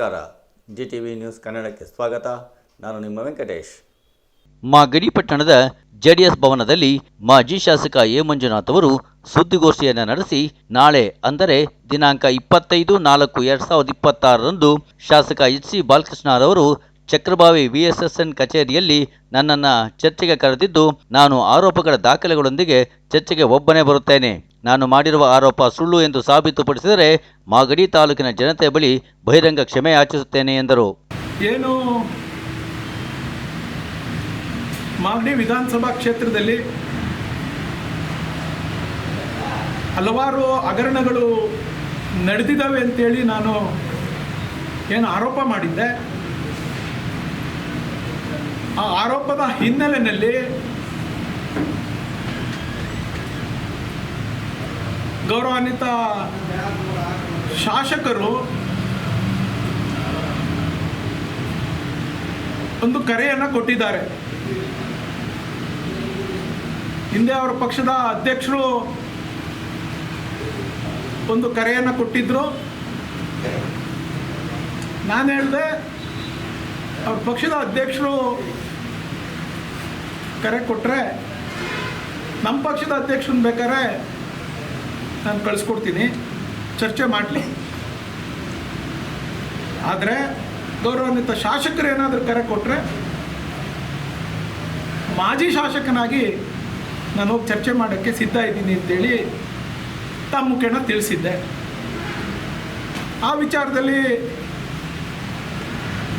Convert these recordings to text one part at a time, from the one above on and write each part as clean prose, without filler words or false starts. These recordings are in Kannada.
ನಮಸ್ಕಾರ. GTV ನ್ಯೂಸ್ ಕನ್ನಡಕ್ಕೆ ಸ್ವಾಗತ. ನಾನು ನಿಮ್ಮ ವೆಂಕಟೇಶ್. ಮಾಗಡಿ ಪಟ್ಟಣದ ಜೆಡಿಎಸ್ ಭವನದಲ್ಲಿ ಮಾಜಿ ಶಾಸಕ ಎ ಮಂಜುನಾಥ್ ಅವರು ಸುದ್ದಿಗೋಷ್ಠಿಯನ್ನು ನಡೆಸಿ ನಾಳೆ ಅಂದರೆ ದಿನಾಂಕ 25/4/2026ರಂದು ಶಾಸಕ HC ಬಾಲಕೃಷ್ಣರವರು ಚಕ್ರಬಾವಿ VSSN ಕಚೇರಿಯಲ್ಲಿ ನನ್ನನ್ನು ಚರ್ಚೆಗೆ ಕರೆದಿದ್ದು, ನಾನು ಆರೋಪಗಳ ದಾಖಲೆಗಳೊಂದಿಗೆ ಚರ್ಚೆಗೆ ಒಬ್ಬನೇ ಬರುತ್ತೇನೆ. ನಾನು ಮಾಡಿರುವ ಆರೋಪ ಸುಳ್ಳು ಎಂದು ಸಾಬೀತುಪಡಿಸಿದರೆ ಮಾಗಡಿ ತಾಲೂಕಿನ ಜನತೆ ಬಳಿ ಬಹಿರಂಗ ಕ್ಷಮೆ ಯಾಚಿಸುತ್ತೇನೆ ಎಂದರು. ಏನು ಮಾಗಡಿ ವಿಧಾನಸಭಾ ಕ್ಷೇತ್ರದಲ್ಲಿ ಹಲವಾರು ಹಗರಣಗಳು ನಡೆದಿದ್ದಾವೆ ಅಂತೇಳಿ ನಾನು ಏನು ಆರೋಪ ಮಾಡಿದ್ದೆ, ಆ ಆರೋಪದ ಹಿನ್ನೆಲೆಯಲ್ಲಿ ಗೌರವಾನ್ವಿತ ಶಾಸಕರು ಒಂದು ಕರೆಯನ್ನು ಕೊಟ್ಟಿದ್ದಾರೆ. ಹಿಂದೆ ಅವರ ಪಕ್ಷದ ಅಧ್ಯಕ್ಷರು ಒಂದು ಕರೆಯನ್ನು ಕೊಟ್ಟಿದ್ದರು. ನಾನು ಹೇಳಿದೆ, ಅವ್ರ ಪಕ್ಷದ ಅಧ್ಯಕ್ಷರು ಕರೆ ಕೊಟ್ಟರೆ ನಮ್ಮ ಪಕ್ಷದ ಅಧ್ಯಕ್ಷರನ್ನ ಬೇಕಾದ್ರೆ ನಾನು ಕಳಿಸ್ಕೊಡ್ತೀನಿ, ಚರ್ಚೆ ಮಾಡಲಿ. ಆದರೆ ಗೌರವಾನ್ವಿತ ಶಾಸಕರು ಏನಾದರೂ ಕರೆ ಕೊಟ್ಟರೆ ಮಾಜಿ ಶಾಸಕನಾಗಿ ನಾನು ಹೋಗಿ ಚರ್ಚೆ ಮಾಡೋಕ್ಕೆ ಸಿದ್ಧ ಇದ್ದೀನಿ ಅಂತೇಳಿ ತಮ್ಮ ಮುಖೇನ ತಿಳಿಸಿದ್ದೆ. ಆ ವಿಚಾರದಲ್ಲಿ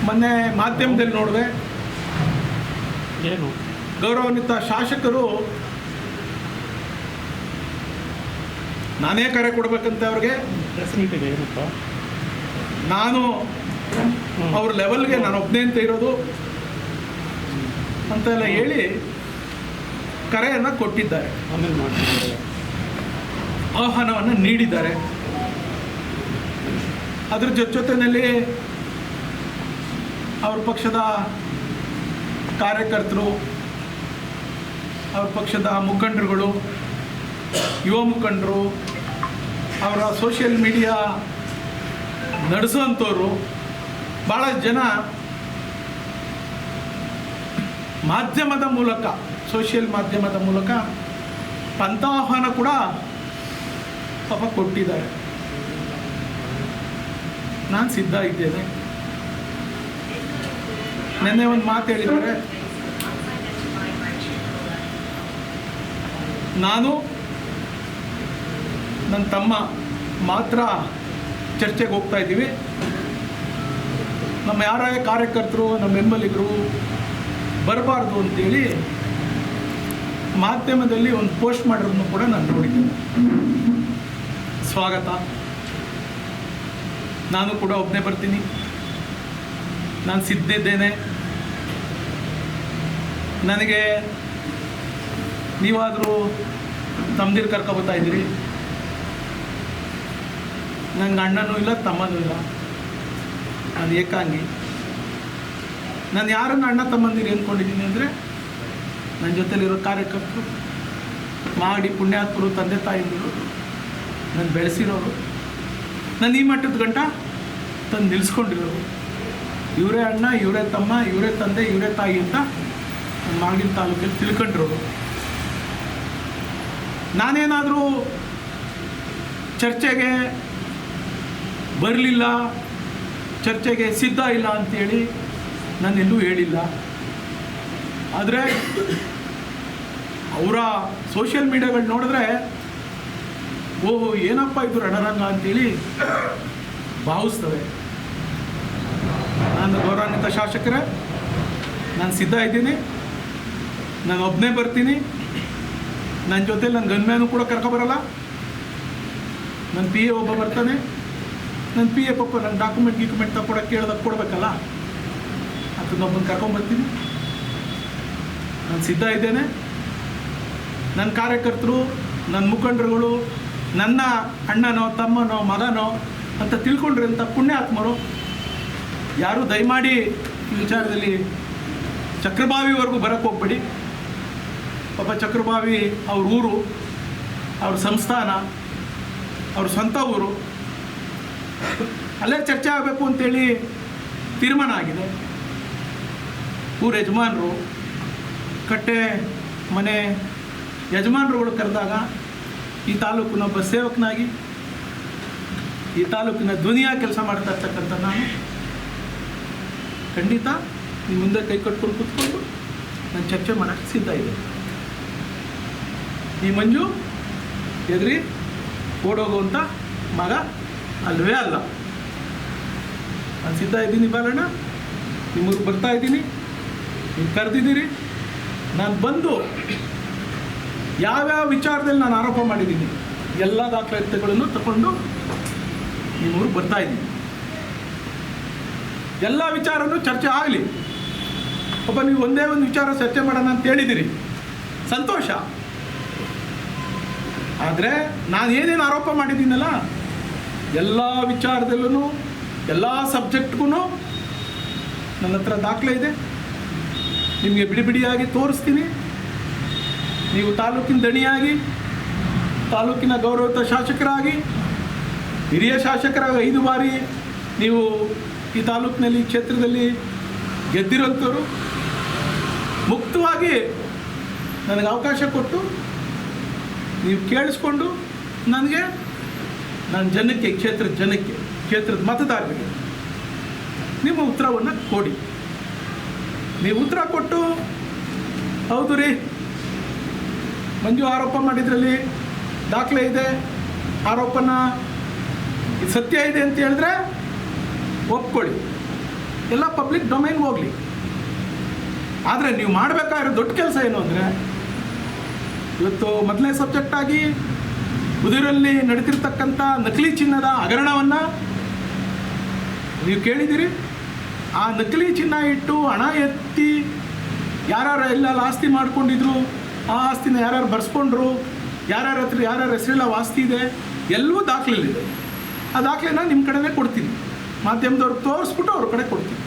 ಮೊನ್ನೆ ಮಾಧ್ಯಮದಲ್ಲಿ ನೋಡಿದೆ, ಏನು ಗೌರವಾನ್ವಿತ ಶಾಸಕರು ನಾನೇ ಕರೆ ಕೊಡಬೇಕಂತೆ ಅವ್ರಿಗೆ, ನಾನು ಅವ್ರ ಲೆವೆಲ್ಗೆ ನಾನು ಒಬ್ಬನೇ ಅಂತ ಇರೋದು ಅಂತೆಲ್ಲ ಹೇಳಿ ಕರೆಯನ್ನು ಕೊಟ್ಟಿದ್ದಾರೆ, ಆಹ್ವಾನವನ್ನು ನೀಡಿದ್ದಾರೆ. ಅದ್ರ ಜೊತೆಯಲ್ಲಿ ಅವ್ರ ಪಕ್ಷದ ಕಾರ್ಯಕರ್ತರು, ಅವ್ರ ಪಕ್ಷದ ಮುಖಂಡರುಗಳು, ಯುವ ಮುಖಂಡರು, ಅವರ ಸೋಷಿಯಲ್ ಮೀಡಿಯಾ ನಡೆಸೋಂಥವ್ರು ಭಾಳ ಜನ ಮಾಧ್ಯಮದ ಮೂಲಕ, ಸೋಷಿಯಲ್ ಮಾಧ್ಯಮದ ಮೂಲಕ ಪಂಥಾಹ್ವಾನ ಕೂಡ ಪಾಪ ಕೊಟ್ಟಿದ್ದಾರೆ. ನಾನು ಸಿದ್ಧ ಇದ್ದೇನೆ. ನೆನ್ನೆ ಒಂದು ಮಾತು ಹೇಳಿದ್ದಾರೆ, ನಾನು ನನ್ನ ತಮ್ಮ ಮಾತ್ರ ಚರ್ಚೆಗೆ ಹೋಗ್ತಾ ಇದ್ದೀವಿ, ನಮ್ಮ ಯಾರೇ ಕಾರ್ಯಕರ್ತರು, ನಮ್ಮ ಬೆಂಬಲಿಗರು ಬರಬಾರ್ದು ಅಂತೇಳಿ ಮಾಧ್ಯಮದಲ್ಲಿ ಒಂದು ಪೋಸ್ಟ್ ಮಾಡಿರೋದನ್ನು ಕೂಡ ನಾನು ನೋಡಿದ್ದೇನೆ. ಸ್ವಾಗತ. ನಾನು ಕೂಡ ಒಬ್ಬನೇ ಬರ್ತೀನಿ, ನಾನು ಸಿದ್ಧಿದ್ದೇನೆ. ನನಗೆ ನೀವಾದರೂ ತಮ್ಮದಿರು ಕರ್ಕೊಬತ್ತಾ ಇದ್ದೀರಿ, ನನಗೆ ಅಣ್ಣನೂ ಇಲ್ಲ, ತಮ್ಮನೂ ಇಲ್ಲ, ನಾನು ಏಕಾಂಗಿ. ನಾನು ಯಾರನ್ನು ಅಣ್ಣ ತಮ್ಮಂದಿರು ಅಂದ್ಕೊಂಡಿದ್ದೀನಿ ಅಂದರೆ ನನ್ನ ಜೊತೆಲಿರೋ ಕಾರ್ಯಕರ್ತರು, ಮಾಡಿ ಪುಣ್ಯಾತ್ಮರು, ತಂದೆ ತಾಯಿಗಳು, ನಾನು ಬೆಳೆಸಿರೋರು, ನಾನು ಈ ಮಟ್ಟದ ಗಂಟ ತಂದು ನಿಲ್ಲಿಸ್ಕೊಂಡಿರೋರು. ಇವರೇ ಅಣ್ಣ, ಇವರೇ ತಮ್ಮ, ಇವರೇ ತಂದೆ, ಇವರೇ ತಾಯಿ ಅಂತ ನನ್ನ ಮಾಗಡಿ ತಾಲೂಕಲ್ಲಿ ತಿಳ್ಕೊಂಡಿರೋರು. ನಾನೇನಾದರೂ ಚರ್ಚೆಗೆ ಬರಲಿಲ್ಲ, ಚರ್ಚೆಗೆ ಸಿದ್ಧ ಇಲ್ಲ ಅಂಥೇಳಿ ನಾನೆಲ್ಲೂ ಹೇಳಿಲ್ಲ. ಆದರೆ ಅವರ ಸೋಷಿಯಲ್ ಮೀಡಿಯಾಗಳು ನೋಡಿದ್ರೆ ಓಹೋ ಏನಪ್ಪ ಇದು ರಣರಂಗ ಅಂತೇಳಿ ಭಾವಿಸ್ತವೆ. ನಾನು ಗೌರವಾನ್ವಿತ ಶಾಸಕರೇ, ನಾನು ಸಿದ್ಧ ಇದ್ದೀನಿ, ನಾನು ಒಬ್ಬನೇ ಬರ್ತೀನಿ. ನನ್ನ ಜೊತೆಲಿ ನನ್ನ ಗನ್ಮ್ಯಾನು ಕೂಡ ಕರ್ಕೊಬರಲ್ಲ, ನನ್ನ PA ಒಬ್ಬ ಬರ್ತಾನೆ. ನನ್ನ PA ಪಾಪ ನನ್ನ ಡಾಕ್ಯುಮೆಂಟ್ ತಗೊಳಕ್ಕೆ ಕೇಳ್ದಾಗ ಕೊಡಬೇಕಲ್ಲ, ಅದನ್ನೊಬ್ಬನ ಕರ್ಕೊಂಬರ್ತೀನಿ. ನಾನು ಸಿದ್ಧ ಇದ್ದೇನೆ. ನನ್ನ ಕಾರ್ಯಕರ್ತರು, ನನ್ನ ಮುಖಂಡರುಗಳು ನನ್ನ ಅಣ್ಣನೋ ತಮ್ಮನೋ ಮಗನೋ ಅಂತ ತಿಳ್ಕೊಂಡ್ರೆ ಅಂತ ಪುಣ್ಯಾತ್ಮರು ಯಾರೂ ದಯಮಾಡಿ ಈ ವಿಚಾರದಲ್ಲಿ ಚಕ್ರಬಾವಿವರೆಗೂ ಬರೋಕ್ಕೆ ಹೋಗ್ಬೇಡಿ. ಪಾಪ ಚಕ್ರಬಾವಿ ಅವ್ರ ಊರು, ಅವ್ರ ಸಂಸ್ಥಾನ, ಅವ್ರ ಸ್ವಂತ ಊರು. ಅಲ್ಲೇ ಚರ್ಚೆ ಆಗಬೇಕು ಅಂತೇಳಿ ತೀರ್ಮಾನ ಆಗಿದೆ. ಊರ ಯಜಮಾನರು, ಕಟ್ಟೆ ಮನೆ ಯಜಮಾನರುಗಳು ಕರೆದಾಗ ಈ ತಾಲೂಕಿನ ಒಬ್ಬ ಸೇವಕನಾಗಿ, ಈ ತಾಲೂಕಿನ ಧ್ವನಿಯಾಗಿ ಕೆಲಸ ಮಾಡ್ತಾ ಇರ್ತಕ್ಕಂಥ ನಾನು ಖಂಡಿತ ನಿಮ್ಮ ಮುಂದೆ ಕೈ ಕಟ್ಕೊಂಡು ಕೂತ್ಕೊಂಡು ನಾನು ಚರ್ಚೆ ಮಾಡೋಕ್ಕೆ ಸಿದ್ಧ ಇದೆ. ಈ ಮಂಜು ಎದುರಿ ಓಡೋಗುವಂಥ ಮಗ ಅಲ್ವೇ ಅಲ್ಲ. ನಾನು ಸಿದ್ಧ ಇದ್ದೀನಿ ಬಾಲಣ್ಣ, ನಿಮಗೆ ಬರ್ತಾ ಇದ್ದೀನಿ, ನೀವು ಕರೆದಿದ್ದೀರಿ. ನಾನು ಬಂದು ಯಾವ್ಯಾವ ವಿಚಾರದಲ್ಲಿ ನಾನು ಆರೋಪ ಮಾಡಿದ್ದೀನಿ ಎಲ್ಲ ದಾಖಲಾತಿಗಳನ್ನು ತಗೊಂಡು ನಿಮ್ಮೂರಿಗೆ ಬರ್ತಾ ಇದ್ದೀನಿ. ಎಲ್ಲ ವಿಚಾರನೂ ಚರ್ಚೆ ಆಗಲಿ. ಒಬ್ಬ ನೀವು ಒಂದೇ ಒಂದು ವಿಚಾರ ಚರ್ಚೆ ಮಾಡೋಣ ಅಂತ ಹೇಳಿದ್ದೀರಿ, ಸಂತೋಷ. ಆದರೆ ನಾನು ಏನೇನು ಆರೋಪ ಮಾಡಿದ್ದೀನಲ್ಲ ಎಲ್ಲ ವಿಚಾರದಲ್ಲೂ ಎಲ್ಲ ಸಬ್ಜೆಕ್ಟ್ಗೂ ನನ್ನ ಹತ್ರ ದಾಖಲೆ ಇದೆ. ನಿಮಗೆ ಬಿಡಿ ಬಿಡಿಯಾಗಿ ತೋರಿಸ್ತೀನಿ. ನೀವು ತಾಲೂಕಿನ ದಣಿಯಾಗಿ, ತಾಲೂಕಿನ ಗೌರವಿತ ಶಾಸಕರಾಗಿ, ಹಿರಿಯ ಶಾಸಕರಾಗಿ 5 ಬಾರಿ ನೀವು ಈ ತಾಲೂಕಿನಲ್ಲಿ ಕ್ಷೇತ್ರದಲ್ಲಿ ಗೆದ್ದಿರೋಂಥವ್ರು, ಮುಕ್ತವಾಗಿ ನನಗೆ ಅವಕಾಶ ಕೊಟ್ಟು ನೀವು ಕೇಳಿಸ್ಕೊಂಡು ನನಗೆ ನನ್ನ ಜನಕ್ಕೆ, ಕ್ಷೇತ್ರದ ಜನಕ್ಕೆ, ಕ್ಷೇತ್ರದ ಮತದಾರರಿಗೆ ನಿಮ್ಮ ಉತ್ತರವನ್ನು ಕೊಡಿ. ನೀವು ಉತ್ತರ ಕೊಟ್ಟು ಹೌದು ರೀ ಮಂಜು ಆರೋಪ ಮಾಡಿದ್ರಲ್ಲಿ ದಾಖಲೆ ಇದೆ, ಆರೋಪನ ಸತ್ಯ ಇದೆ ಅಂತ ಹೇಳಿದ್ರೆ ಒಪ್ಕೊಳ್ಳಿ, ಎಲ್ಲ ಪಬ್ಲಿಕ್ ಡೊಮೈನ್ಗೆ ಹೋಗಲಿ. ಆದರೆ ನೀವು ಮಾಡಬೇಕಾಗಿರೋ ದೊಡ್ಡ ಕೆಲಸ ಏನು ಅಂದರೆ, ಇವತ್ತು ಮೊದಲನೇ ಸಬ್ಜೆಕ್ಟಾಗಿ ಉದಿರಲ್ಲಿ ನಡೀತಿರ್ತಕ್ಕಂಥ ನಕಲಿ ಚಿನ್ನದ ಹಗರಣವನ್ನು ನೀವು ಕೇಳಿದ್ದೀರಿ. ಆ ನಕಲಿ ಚಿನ್ನ ಇಟ್ಟು ಹಣ ಎತ್ತಿ ಯಾರ್ಯಾರು ಎಲ್ಲೆಲ್ಲ ಆಸ್ತಿ ಮಾಡ್ಕೊಂಡಿದ್ರು, ಆ ಆಸ್ತಿನ ಯಾರ್ಯಾರು ಬರ್ಸ್ಕೊಂಡ್ರು, ಯಾರ್ಯಾರ ಹತ್ರ ಯಾರ್ಯಾರ ಹೆಸರೆಲ್ಲ ಆಸ್ತಿ ಇದೆ, ಎಲ್ಲವೂ ದಾಖಲೆಗಳಿದೆ. ಆ ದಾಖಲೆನ ನಿಮ್ಮ ಕಡೆನೇ ಕೊಡ್ತೀನಿ, ಮಾಧ್ಯಮದವ್ರಿಗೆ ತೋರಿಸ್ಬಿಟ್ಟು ಅವ್ರ ಕಡೆ ಕೊಡ್ತೀನಿ.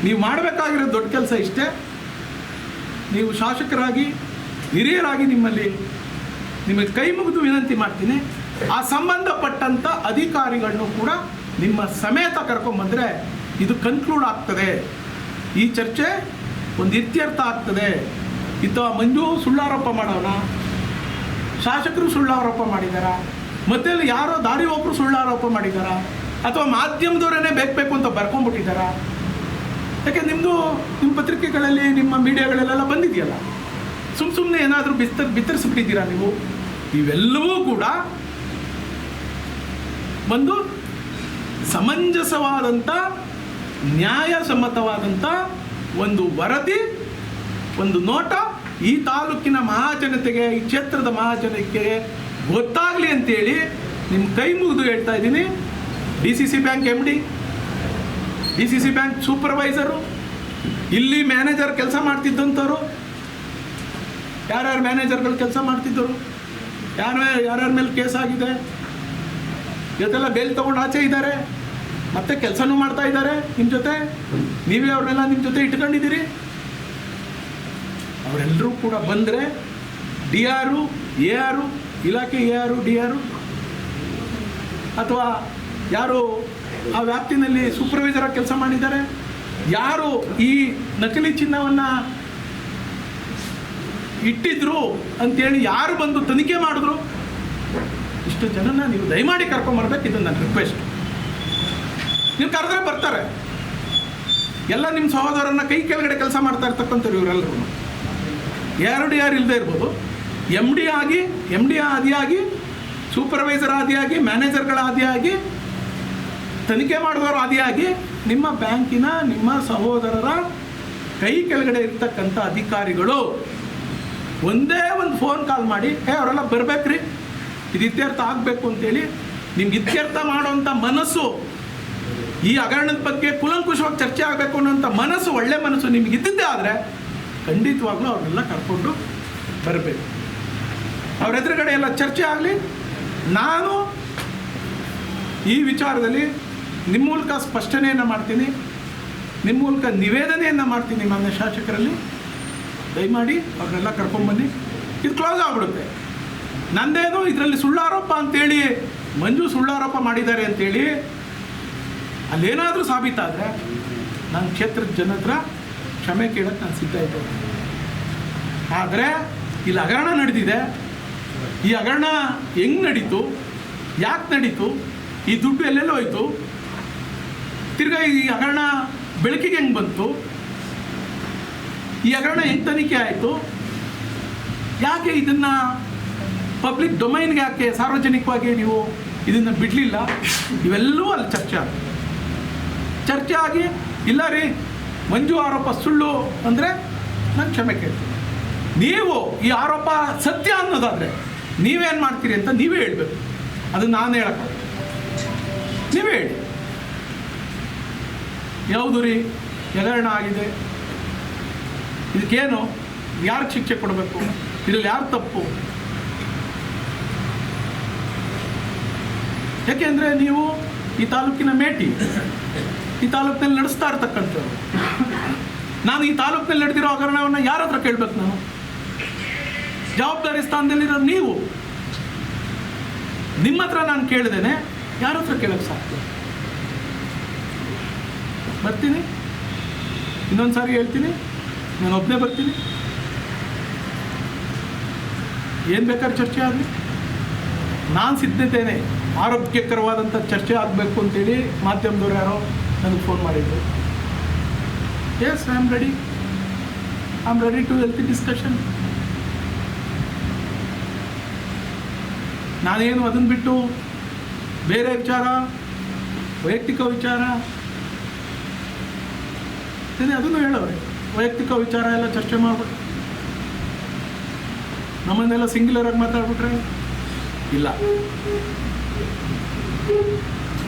ನೀವು ಮಾಡಬೇಕಾಗಿರೋ ದೊಡ್ಡ ಕೆಲಸ ಇಷ್ಟೇ. ನೀವು ಶಾಸಕರಾಗಿ, ಹಿರಿಯರಾಗಿ ನಿಮಗೆ ಕೈ ಮುಗಿದು ವಿನಂತಿ ಮಾಡ್ತೀನಿ, ಆ ಸಂಬಂಧಪಟ್ಟಂಥ ಅಧಿಕಾರಿಗಳನ್ನು ಕೂಡ ನಿಮ್ಮ ಸಮೇತ ಕರ್ಕೊಂಬಂದರೆ ಇದು ಕನ್ಕ್ಲೂಡ್ ಆಗ್ತದೆ, ಈ ಚರ್ಚೆ ಒಂದು ಇತ್ಯರ್ಥ ಆಗ್ತದೆ. ಮಂಜು ಸುಳ್ಳಾರೋಪ ಮಾಡೋಣ, ಶಾಸಕರು ಸುಳ್ಳಾರೋಪ ಮಾಡಿದಾರ, ಮತ್ತೆ ಯಾರೋ ದಾರಿ ಒಬ್ಬರು ಸುಳ್ಳಾರೋಪ ಮಾಡಿದಾರ, ಅಥವಾ ಮಾಧ್ಯಮದವರೇ ಬೇಕು ಅಂತ ಬರ್ಕೊಂಡ್ಬಿಟ್ಟಿದ್ದಾರ? ಯಾಕೆ ನಿಮ್ಮ ಪತ್ರಿಕೆಗಳಲ್ಲಿ, ನಿಮ್ಮ ಮೀಡಿಯಾಗಳಲ್ಲೆಲ್ಲ ಬಂದಿದೆಯಲ್ಲ, ಸುಮ್ಮನೆ ಏನಾದರೂ ಬಿತ್ತರಿಸ್ಬಿಟ್ಟಿದ್ದೀರಾ ನೀವು? ಇವೆಲ್ಲವೂ ಕೂಡ ಒಂದು ಸಮಂಜಸವಾದಂಥ, ನ್ಯಾಯಸಮ್ಮತವಾದಂಥ ಒಂದು ವರದಿ, ಒಂದು ನೋಟ ಈ ತಾಲೂಕಿನ ಮಹಾಜನತೆಗೆ, ಈ ಕ್ಷೇತ್ರದ ಮಹಾಜನತೆಗೆ ಗೊತ್ತಾಗಲಿ ಅಂತೇಳಿ ನಿಮ್ಮ ಕೈ ಮುಗಿದು ಹೇಳ್ತಾ ಇದ್ದೀನಿ. DCC bank MD, DCC bank supervisor, ಇಲ್ಲಿ ಮ್ಯಾನೇಜರ್ ಕೆಲಸ ಮಾಡ್ತಿದ್ದಂಥವ್ರು, ಯಾರ್ಯಾರು ಮ್ಯಾನೇಜರ್ಗಳು ಕೆಲಸ ಮಾಡ್ತಿದ್ದರು, ಯಾರ್ಯಾರ ಮೇಲೆ ಕೇಸ್ ಆಗಿದೆ, ಇವತ್ತೆಲ್ಲ ಬೇಲ್ ತೊಗೊಂಡು ಆಚೆ ಇದ್ದಾರೆ, ಮತ್ತೆ ಕೆಲಸನೂ ಮಾಡ್ತಾ ಇದ್ದಾರೆ ನಿಮ್ಮ ಜೊತೆ, ನೀವೇ ಅವ್ರನ್ನೆಲ್ಲ ನಿಮ್ಮ ಜೊತೆ ಇಟ್ಕೊಂಡಿದ್ದೀರಿ. ಅವರೆಲ್ಲರೂ ಕೂಡ ಬಂದರೆ DR, AR, ಇಲಾಖೆ AR, DR, ಅಥವಾ ಯಾರು ಆ ವ್ಯಾಪ್ತಿನಲ್ಲಿ ಸೂಪರ್ವೈಸರಾಗಿ ಕೆಲಸ ಮಾಡಿದ್ದಾರೆ, ಯಾರು ಈ ನಕಲಿ ಚಿನ್ನವನ್ನು ಇಟ್ಟಿದ್ರು ಅಂತೇಳಿ ಯಾರು ಬಂದು ತನಿಖೆ ಮಾಡಿದ್ರು, ಇಷ್ಟು ಜನನ ನೀವು ದಯಮಾಡಿ ಕರ್ಕೊಂಬರ್ಬೇಕು. ಇದು ನನ್ನ ರಿಕ್ವೆಸ್ಟ್. ನೀವು ಕರೆದ್ರೆ ಬರ್ತಾರೆ. ಎಲ್ಲ ನಿಮ್ಮ ಸಹೋದರನ್ನ ಕೈ ಕೆಳಗಡೆ ಕೆಲಸ ಮಾಡ್ತಾ ಇರ್ತಕ್ಕಂಥವ್ರು ಇವರೆಲ್ಲರೂ. AR ಇಲ್ಲದೆ ಇರ್ಬೋದು, MD ಆದಿಯಾಗಿ, ಸೂಪರ್ವೈಸರ್ ಆದಿಯಾಗಿ, ಮ್ಯಾನೇಜರ್ಗಳ ಆದಿಯಾಗಿ, ತನಿಖೆ ಮಾಡಿದವರು ಆದಿಯಾಗಿ, ನಿಮ್ಮ ಬ್ಯಾಂಕಿನ, ನಿಮ್ಮ ಸಹೋದರರ ಕೈ ಕೆಳಗಡೆ ಇರ್ತಕ್ಕಂಥ ಅಧಿಕಾರಿಗಳು ಒಂದೇ ಒಂದು ಫೋನ್ ಕಾಲ್ ಮಾಡಿ, ಅವರೆಲ್ಲ ಬರ್ಬೇಕ್ರಿ, ಇದು ಇತ್ಯರ್ಥ ಆಗಬೇಕು ಅಂತೇಳಿ, ನಿಮ್ಗೆ ಇತ್ಯರ್ಥ ಮಾಡೋವಂಥ ಮನಸ್ಸು, ಈ ಹಗರಣದ ಬಗ್ಗೆ ಕೂಲಂಕುಷವಾಗಿ ಚರ್ಚೆ ಆಗಬೇಕು ಅನ್ನೋಂಥ ಮನಸ್ಸು, ಒಳ್ಳೆ ಮನಸ್ಸು ನಿಮ್ಗೆ ಇದ್ದಿದ್ದೇ ಆದರೆ ಖಂಡಿತವಾಗ್ಲೂ ಅವ್ರನ್ನೆಲ್ಲ ಕರ್ಕೊಂಡು ಬರಬೇಕು. ಅವ್ರ ಎದುರುಗಡೆ ಎಲ್ಲ ಚರ್ಚೆ ಆಗಲಿ. ನಾನು ಈ ವಿಚಾರದಲ್ಲಿ ನಿಮ್ಮ ಮೂಲಕ ಸ್ಪಷ್ಟನೆಯನ್ನು ಮಾಡ್ತೀನಿ, ನಿಮ್ಮ ಮೂಲಕ ನಿವೇದನೆಯನ್ನು ಮಾಡ್ತೀನಿ ಮಾನ್ಯ ಶಾಸಕರಲ್ಲಿ. ದಯಮಾಡಿ ಅವ್ರನ್ನೆಲ್ಲ ಕರ್ಕೊಂಡ್ಬನ್ನಿ. ಇದು ಕ್ಲೋಸ್ ಆಗಿಬಿಡುತ್ತೆ. ನಂದೇನು ಇದರಲ್ಲಿ ಸುಳ್ಳಾರೋಪ ಅಂತೇಳಿ, ಮಂಜು ಸುಳ್ಳಾರೋಪ ಮಾಡಿದ್ದಾರೆ ಅಂತೇಳಿ ಅಲ್ಲೇನಾದರೂ ಸಾಬೀತಾದರೆ ನನ್ನ ಕ್ಷೇತ್ರದ ಜನ ಹತ್ರ ಕ್ಷಮೆ ಕೇಳಕ್ಕೆ ನಾನು ಸಿದ್ಧ ಇದ್ದೇನೆ. ಆದರೆ ಇಲ್ಲಿ ಹಗರಣ ನಡೆದಿದೆ. ಈ ಹಗರಣ ಹೆಂಗೆ ನಡೀತು, ಯಾಕೆ ನಡೀತು, ಈ ದುಡ್ಡು ಎಲ್ಲೆಲ್ಲೋ ಹೋಯ್ತು, ತಿರ್ಗಾ ಈ ಹಗರಣ ಬೆಳಕಿಗೆ ಹೆಂಗೆ ಬಂತು, ಈ ಹಗರಣ ಹೆಂಗೆ ತನಿಖೆ ಆಯಿತು, ಯಾಕೆ ಇದನ್ನು ಪಬ್ಲಿಕ್ ಡೊಮೈನ್ಗೆ ಯಾಕೆ ಸಾರ್ವಜನಿಕವಾಗಿ ನೀವು ಇದನ್ನು ಬಿಡಲಿಲ್ಲ, ಇವೆಲ್ಲವೂ ಅಲ್ಲಿ ಚರ್ಚೆ ಆಗಿ ಇಲ್ಲ ರೀ ಮಂಜು ಆರೋಪ ಸುಳ್ಳು ಅಂದರೆ ನಾನು ಕ್ಷಮೆ ಕೇಳ್ತೀನಿ. ನೀವು ಈ ಆರೋಪ ಸತ್ಯ ಅನ್ನೋದಾದರೆ ನೀವೇನು ಮಾಡ್ತೀರಿ ಅಂತ ನೀವೇ ಹೇಳಬೇಕು. ಅದು ನಾನು ಹೇಳಕ್ಕೆ, ನೀವೇ ಹೇಳಿ. ಯಾವುದು ರೀ ಹಗರಣ ಆಗಿದೆ, ಇದಕ್ಕೇನು, ಯಾರಿಗೆ ಶಿಕ್ಷೆ ಕೊಡಬೇಕು, ಇದರಲ್ಲಿ ಯಾರು ತಪ್ಪು? ಯಾಕೆಂದರೆ ನೀವು ಈ ತಾಲೂಕಿನ ಮೇಟಿ, ಈ ತಾಲೂಕಿನಲ್ಲಿ ನಡೆಸ್ತಾ ಇರ್ತಕ್ಕಂಥವ್ರು. ನಾನು ಈ ತಾಲೂಕಿನಲ್ಲಿ ನಡೆದಿರೋ ಹಗರಣವನ್ನು ಯಾರ ಹತ್ರ ಕೇಳಬೇಕು? ನಾನು ಜವಾಬ್ದಾರಿ ಸ್ಥಾನದಲ್ಲಿರೋ ನೀವು, ನಿಮ್ಮ ಹತ್ರ ನಾನು ಕೇಳಿದೇನೆ, ಯಾರ ಹತ್ರ ಕೇಳಕ್ಕೆ ಸಾಧ್ಯ? ಬರ್ತೀನಿ, ಇನ್ನೊಂದು ಸಾರಿ ಹೇಳ್ತೀನಿ, ನಾನು ಒಬ್ಬನೇ ಬರ್ತೀನಿ. ಏನು ಬೇಕಾದ್ರೆ ಚರ್ಚೆ ಆಗಲಿ, ನಾನು ಸಿದ್ಧತೆಯೇ. ಆರೋಗ್ಯಕರವಾದಂಥ ಚರ್ಚೆ ಆಗಬೇಕು ಅಂತೇಳಿ ಮಾಧ್ಯಮದವ್ರು ಯಾರೋ ನನಗೆ ಫೋನ್ ಮಾಡಿದ್ರು. Yes, I am ready to health discussion. ನಾನೇನು ಅದನ್ನು ಬಿಟ್ಟು ಬೇರೆ ವಿಚಾರ, ವೈಯಕ್ತಿಕ ವಿಚಾರ ಅದನ್ನು ಹೇಳೋರೆ. ವೈಯಕ್ತಿಕ ವಿಚಾರ ಎಲ್ಲ ಚರ್ಚೆ ಮಾಡ್ಬಿಟ್ಟು ನಮ್ಮನ್ನೆಲ್ಲ ಸಿಂಗ್ಯುಲರಾಗಿ ಮಾತಾಡ್ಬಿಟ್ರೆ ಇಲ್ಲ.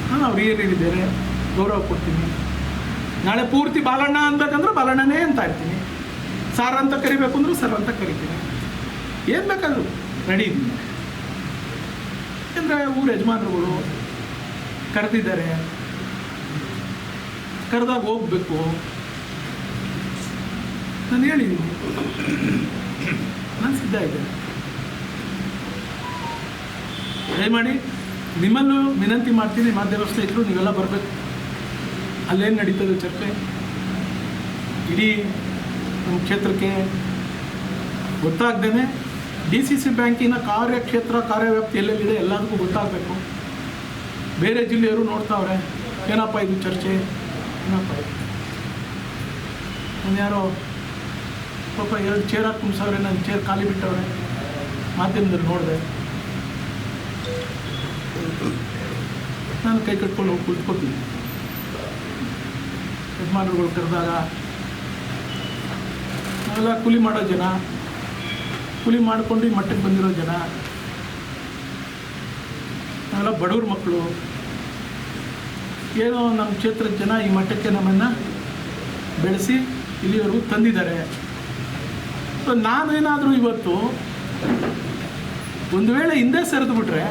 ನಾನು ಅವ್ರು ಏನು ಹೇಳಿದ್ದಾರೆ ಗೌರವ ಕೊಡ್ತೀನಿ. ನಾಳೆ ಪೂರ್ತಿ ಬಾಲಣ್ಣ ಅನ್ಬೇಕಂದ್ರೆ ಬಾಲಣ್ಣನೇ ಅಂತ ಇರ್ತೀನಿ, ಸಾರ್ ಅಂತ ಕರಿಬೇಕು ಅಂದರೂ ಸರ್ ಅಂತ ಕರಿತೀನಿ. ಏನು ಬೇಕಾದ್ರು ರೆಡಿ ಇದ್ದೀನಿ. ಯಾಕೆಂದರೆ ಊರ ಯಜಮಾನರುಗಳು ಕರೆದಿದ್ದಾರೆ, ಕರೆದಾಗ ಹೋಗ್ಬೇಕು. ನಾನು ಹೇಳಿದ್ದೀನಿ, ನಾನು ಸಿದ್ಧ ಇದ್ದೇನೆ. ದಯಮಾಡಿ ನಿಮ್ಮಲ್ಲೂ ವಿನಂತಿ ಮಾಡ್ತೀನಿ, ಮಾಧ್ಯಮ ಸ್ನೇಹಿತರು ನೀವೆಲ್ಲ ಬರಬೇಕು. ಅಲ್ಲೇನು ನಡೀತದೆ ಚರ್ಚೆ ಇಡೀ ನಮ್ಮ ಕ್ಷೇತ್ರಕ್ಕೆ ಗೊತ್ತಾಗ್ದೇ DCC ಬ್ಯಾಂಕಿನ ಕಾರ್ಯಕ್ಷೇತ್ರ ಕಾರ್ಯವ್ಯಾಪ್ತಿ ಎಲ್ಲೆಲ್ಲಿದೆ ಎಲ್ಲದಕ್ಕೂ ಗೊತ್ತಾಗಬೇಕು. ಬೇರೆ ಜಿಲ್ಲೆಯವರು ನೋಡ್ತಾವ್ರೆ, ಏನಪ್ಪ ಇದು ಚರ್ಚೆ, ಏನಪ್ಪ ಇದು. ನಾನು ಯಾರೋ ಪಾಪ 2 ಚೇರ್ ಹಾಕಿ ತುಂಬಿಸವ್ರೆ, ನನ್ನ ಚೇರ್ ಖಾಲಿ ಬಿಟ್ಟವ್ರೆ, ಮಾಧ್ಯಮದಲ್ಲಿ ನೋಡಿದೆ. ನಾನು ಕೈ ಕಟ್ಕೊಂಡು ಹೋಗಿ ಕುಳಿತುಕೊತೀನಿ. ಯಜಮಾನರುಗಳು ಕರೆದಾಗ ನಾವೆಲ್ಲ ಕೂಲಿ ಮಾಡೋ ಜನ, ಕೂಲಿ ಮಾಡಿಕೊಂಡು ಈ ಮಟ್ಟಕ್ಕೆ ಬಂದಿರೋ ಜನ, ನಾವೆಲ್ಲ ಬಡವ್ರ ಮಕ್ಕಳು. ಏನೋ ನಮ್ಮ ಕ್ಷೇತ್ರದ ಜನ ಈ ಮಟ್ಟಕ್ಕೆ ನಮ್ಮನ್ನು ಬೆಳೆಸಿ ಇಲ್ಲಿವರೆಗೂ ತಂದಿದ್ದಾರೆ. ಸೊ ನಾನೇನಾದರೂ ಇವತ್ತು ಒಂದು ವೇಳೆ ಹಿಂದೆ ಸರಿದು ಬಿಟ್ರೆ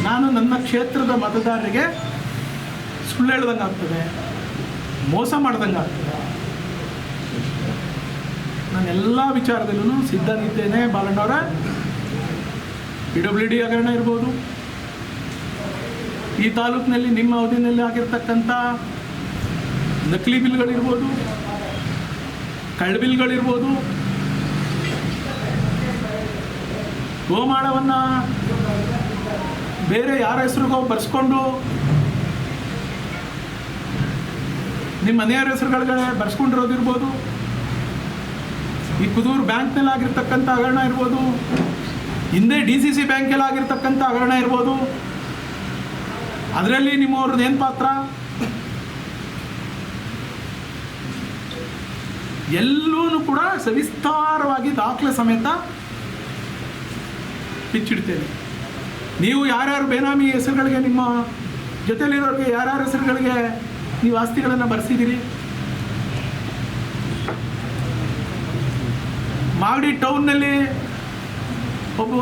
ನಾನು ನನ್ನ ಕ್ಷೇತ್ರದ ಮತದಾರರಿಗೆ ಸುಳ್ಳು ಹೇಳ್ದಂಗೆ ಆಗ್ತದೆ, ಮೋಸ ಮಾಡ್ದಂಗೆ ಆಗ್ತದೆ. ನಾನೆಲ್ಲ ವಿಚಾರದಲ್ಲೂ ಸಿದ್ಧನಿದ್ದೇನೆ. ಬಾಲಣ್ಣವರ PWD ಹಗರಣ ಇರ್ಬೋದು, ಈ ತಾಲೂಕಿನಲ್ಲಿ ನಿಮ್ಮ ಅವಧಿನಲ್ಲಿ ಆಗಿರ್ತಕ್ಕಂಥ ನಕಲಿ ಬಿಲ್ಗಳಿರ್ಬೋದು, ಕಳ್ಳ ಬಿಲ್ಗಳಿರ್ಬೋದು, ಗೋಮಾಳವನ್ನು ಬೇರೆ ಯಾರ ಹೆಸರಿಗೋ ಬರ್ಸ್ಕೊಂಡು ನಿಮ್ಮ ಮನೆಯವರ ಹೆಸರುಗಳಿಗೆ ಬರ್ಸ್ಕೊಂಡಿರೋದಿರ್ಬೋದು, ಈ ಕುದೂರು ಬ್ಯಾಂಕ್ನಲ್ಲಿ ಆಗಿರ್ತಕ್ಕಂಥ ಹಗರಣ ಇರ್ಬೋದು, ಹಿಂದೆ DCC ಬ್ಯಾಂಕಲ್ಲಿ ಆಗಿರ್ತಕ್ಕಂಥ ಹಗರಣ ಇರ್ಬೋದು. ಅದರಲ್ಲಿ ನಿಮ್ಮವ್ರದ್ದು ಏನು ಪಾತ್ರ? ಎಲ್ಲೂ ಕೂಡ ಸವಿಸ್ತಾರವಾಗಿ ದಾಖಲೆ ಸಮೇತ ಬಿಚ್ಚಿಡ್ತೇನೆ. ನೀವು ಯಾರ್ಯಾರು ಬೇನಾಮಿ ಹೆಸರುಗಳಿಗೆ, ನಿಮ್ಮ ಜೊತೆಲಿರೋರಿಗೆ ಯಾರ್ಯಾರ ಹೆಸರುಗಳಿಗೆ ನೀವು ಆಸ್ತಿಗಳನ್ನು ಬರೆಸಿದ್ದೀರಿ, ಮಾಗಡಿ ಟೌನ್ನಲ್ಲಿ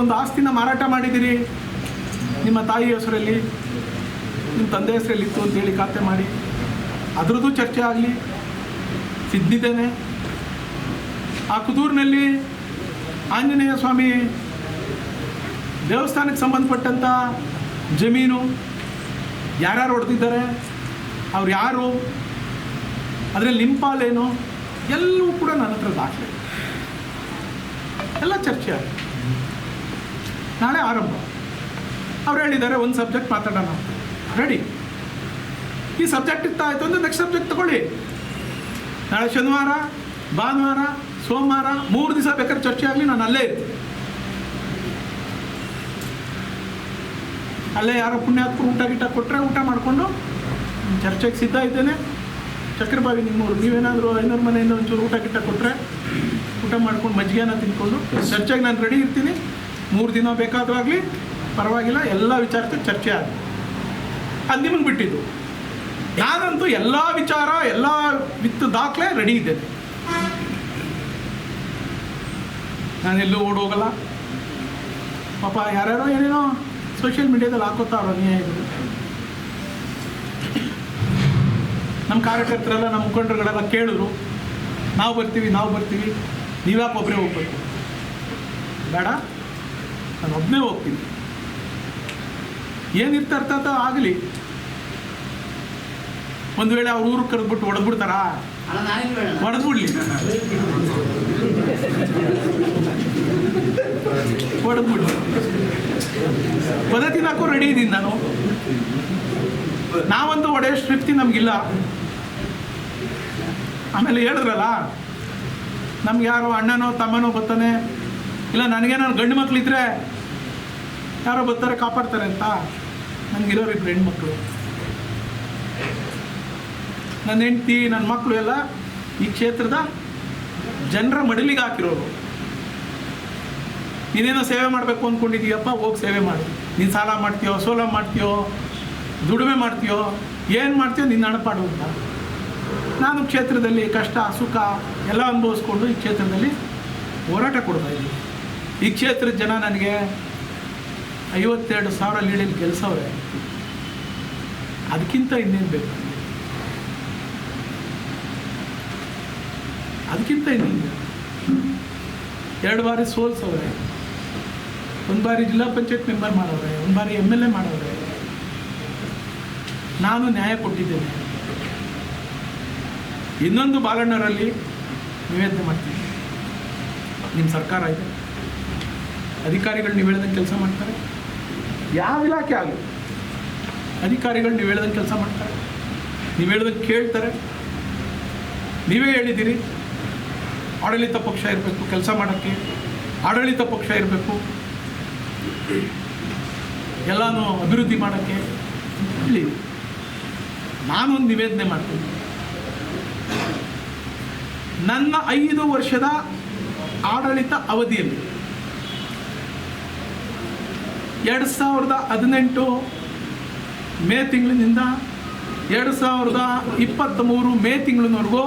ಒಂದು ಆಸ್ತಿನ ಮಾರಾಟ ಮಾಡಿದ್ದೀರಿ, ನಿಮ್ಮ ತಾಯಿ ಹೆಸರಲ್ಲಿ, ನಿಮ್ಮ ತಂದೆ ಹೆಸರಲ್ಲಿ ಇತ್ತು ಅಂತೇಳಿ ಖಾತೆ ಮಾಡಿ, ಅದರದ್ದು ಚರ್ಚೆ ಆಗಲಿ, ಸಿದ್ಧಿದ್ದೇನೆ. ಆ ಕುದೂರಿನಲ್ಲಿ ಆಂಜನೇಯ ಸ್ವಾಮಿ ದೇವಸ್ಥಾನಕ್ಕೆ ಸಂಬಂಧಪಟ್ಟಂಥ ಜಮೀನು ಯಾರ್ಯಾರು ಹೊಡೆದಿದ್ದಾರೆ, ಅವ್ರು ಯಾರು, ಅದರಲ್ಲಿ ನಿಮ್ಮ ಪಾಲೇನು, ಎಲ್ಲವೂ ಕೂಡ ನನ್ನ ಹತ್ರ ದಾಖಲೆ, ಎಲ್ಲ ಚರ್ಚೆ ಆಗಿದೆ. ನಾಳೆ ಆರಂಭ. ಅವ್ರು ಹೇಳಿದ್ದಾರೆ ಒಂದು ಸಬ್ಜೆಕ್ಟ್ ಮಾತಾಡೋಣ, ರೆಡಿ. ಈ ಸಬ್ಜೆಕ್ಟ್ ಇಷ್ಟ ಆಯಿತು ಅಂದರೆ ನೆಕ್ಸ್ಟ್ ಸಬ್ಜೆಕ್ಟ್ ತಗೊಳ್ಳಿ. ನಾಳೆ ಶನಿವಾರ, ಭಾನುವಾರ, ಸೋಮವಾರ 3 ದಿವಸ ಬೇಕಾದ್ರೆ ಚರ್ಚೆ ಆಗಲಿ, ನಾನು ಅಲ್ಲೇ ಇರ್ತೀನಿ. ಅಲ್ಲೇ ಯಾರೋ ಪುಣ್ಯಾತ್ಮರು ಊಟ ಗಿಟ ಕೊಟ್ಟರೆ ಊಟ ಮಾಡಿಕೊಂಡು ಚರ್ಚೆಗೆ ಸಿದ್ಧ ಇದ್ದೇನೆ. ಚಕ್ರಬಾವಿ ನಿಮ್ಮೂರು, ನೀವೇನಾದರೂ 500 ಮನೆಯಿಂದ ಒಂಚೂರು ಊಟ ಗಿಟ ಕೊಟ್ಟರೆ ಊಟ ಮಾಡ್ಕೊಂಡು ಮಜ್ಜಿಗೆನ ತಿಂದ್ಕೊಂಡು ಚರ್ಚೆಗೆ ನಾನು ರೆಡಿ ಇರ್ತೀನಿ. 3 ದಿನ ಬೇಕಾದಾಗಲಿ ಪರವಾಗಿಲ್ಲ, ಎಲ್ಲ ವಿಚಾರಕ್ಕೆ ಚರ್ಚೆ ಆಗಲಿ. ಅದು ನಿಮಗೆ ಬಿಟ್ಟಿದ್ದು. ನಾನಂತೂ ಎಲ್ಲ ವಿಚಾರ, ಎಲ್ಲ ವಿತ್ತು ದಾಖಲೆ ರೆಡಿ ಇದ್ದೇನೆ. ನಾನೆಲ್ಲೂ ಓಡೋಗಲ್ಲ. ಪಾಪ ಯಾರ್ಯಾರೋ ಏನೇನೋ ಸೋಷಿಯಲ್ ಮೀಡಿಯಾದಲ್ಲಿ ಹಾಕೋತಾರೋ ಅನ್ಯಾಯಗಳು. ನಮ್ಮ ಕಾರ್ಯಕರ್ತರೆಲ್ಲ, ನಮ್ಮ ಮುಖಂಡರುಗಳೆಲ್ಲ ಕೇಳಿದ್ರು, ನಾವು ಬರ್ತೀವಿ ನೀವ್ಯಾಕೆ ಒಬ್ಬರೇ ಹೋಗ್ಬೇಕು? ಬೇಡ, ನಾನು ಒಬ್ಬನೇ ಹೋಗ್ತೀನಿ. ಏನಿರ್ತಾ ಆಗಲಿ. ಒಂದು ವೇಳೆ ಅವ್ರ ಊರಿಗೆ ಕರೆದ್ಬಿಟ್ಟು ಹೊಡೆದ್ಬಿಡ್ತಾರಾ? ಹೊಡೆದ್ಬಿಡ್ಲಿ, ಪದ್ಧತಿ ಹಾಕೋ ರೆಡಿ ಇದ್ದೀನಿ ನಾನು. ನಾವಂತೂ ಹೊಡೆಯೋ ಶಕ್ತಿ ನಮಗಿಲ್ಲ. ಆಮೇಲೆ ಹೇಳಿದ್ರಲ್ಲ, ನಮ್ಗೆ ಯಾರೋ ಅಣ್ಣನೋ ತಮ್ಮನೋ ಬರ್ತಾನೆ, ಇಲ್ಲ ನನಗೇನೋ ಗಂಡು ಮಕ್ಕಳಿದ್ರೆ ಯಾರೋ ಬರ್ತಾರೆ ಕಾಪಾಡ್ತಾರೆ ಅಂತ. ನನಗಿರೋರು 2 ಹೆಣ್ಮಕ್ಳು, ನನ್ನ ಹೆಂಡತಿ, ನನ್ನ ಮಕ್ಕಳು ಎಲ್ಲ ಈ ಕ್ಷೇತ್ರದ ಜನರ ಮಡಿಲಿಗೆ ಹಾಕಿರೋರು. ನೀನೇನೋ ಸೇವೆ ಮಾಡಬೇಕು ಅಂದ್ಕೊಂಡಿದ್ದೀಯಪ್ಪ, ಹೋಗಿ ಸೇವೆ ಮಾಡಿ. ನೀನು ಸಾಲ ಮಾಡ್ತೀಯೋ, ಸೋಲ ಮಾಡ್ತೀಯೋ, ದುಡಿಮೆ ಮಾಡ್ತೀಯೋ, ಏನು ಮಾಡ್ತೀಯೋ ನಿನ್ನ ಹಣಪಾಡು ಅಂತ. ನಾನು ಕ್ಷೇತ್ರದಲ್ಲಿ ಕಷ್ಟ ಸುಖ ಎಲ್ಲ ಅನುಭವಿಸ್ಕೊಂಡು ಈ ಕ್ಷೇತ್ರದಲ್ಲಿ ಹೋರಾಟ ಕೊಡ್ತಾಯಿದ್ದೀನಿ. ಈ ಕ್ಷೇತ್ರದ ಜನ ನನಗೆ 52,000 ಲೀಡಲ್ಲಿ ಗೆಲ್ಸವ್ರೆ. ಅದಕ್ಕಿಂತ ಇನ್ನೇನು ಬೇಕು? ಅದಕ್ಕಿಂತ ಇನ್ನೇನು ಬೇಕು? 2 ಬಾರಿ ಸೋಲ್ಸವ್ರೆ, 1 ಬಾರಿ ಜಿಲ್ಲಾ ಪಂಚಾಯತ್ ಮೆಂಬರ್ ಮಾಡವ್ರೆ, 1 ಬಾರಿ MLA ಮಾಡವ್ರೆ. ನಾನು ನ್ಯಾಯ ಕೊಟ್ಟಿದ್ದೇನೆ. ಇನ್ನೊಂದು ಬಾಲಣ್ಣರಲ್ಲಿ ನಿವೇದನೆ ಮಾಡ್ತೀನಿ. ನಿಮ್ಮ ಸರ್ಕಾರ ಇದೆ, ಅಧಿಕಾರಿಗಳು ನೀವು ಹೇಳ್ದಂಗೆ ಕೆಲಸ ಮಾಡ್ತಾರೆ. ಯಾವ ಇಲಾಖೆ ಆಗಲಿ, ಅಧಿಕಾರಿಗಳು ನೀವು ಹೇಳ್ದಂಗೆ ಕೆಲಸ ಮಾಡ್ತಾರೆ, ನೀವು ಹೇಳ್ದಂಗೆ ಕೇಳ್ತಾರೆ. ನೀವೇ ಹೇಳಿದ್ದೀರಿ, ಆಡಳಿತ ಪಕ್ಷ ಇರಬೇಕು, ಕೆಲಸ ಮಾಡೋಕ್ಕೆ ಆಡಳಿತ ಪಕ್ಷ ಇರಬೇಕು, ಎಲ್ಲನೂ ಅಭಿವೃದ್ಧಿ ಮಾಡೋಕ್ಕೆ ಹೇಳಿ. ನಾನೊಂದು ನಿವೇದನೆ ಮಾಡ್ತೀನಿ. ನನ್ನ 5 ವರ್ಷದ ಆಡಳಿತ ಅವಧಿಯಲ್ಲಿ 2018 ಮೇ ತಿಂಗಳಿನಿಂದ 2023 ಮೇ ತಿಂಗಳಿನವರೆಗೂ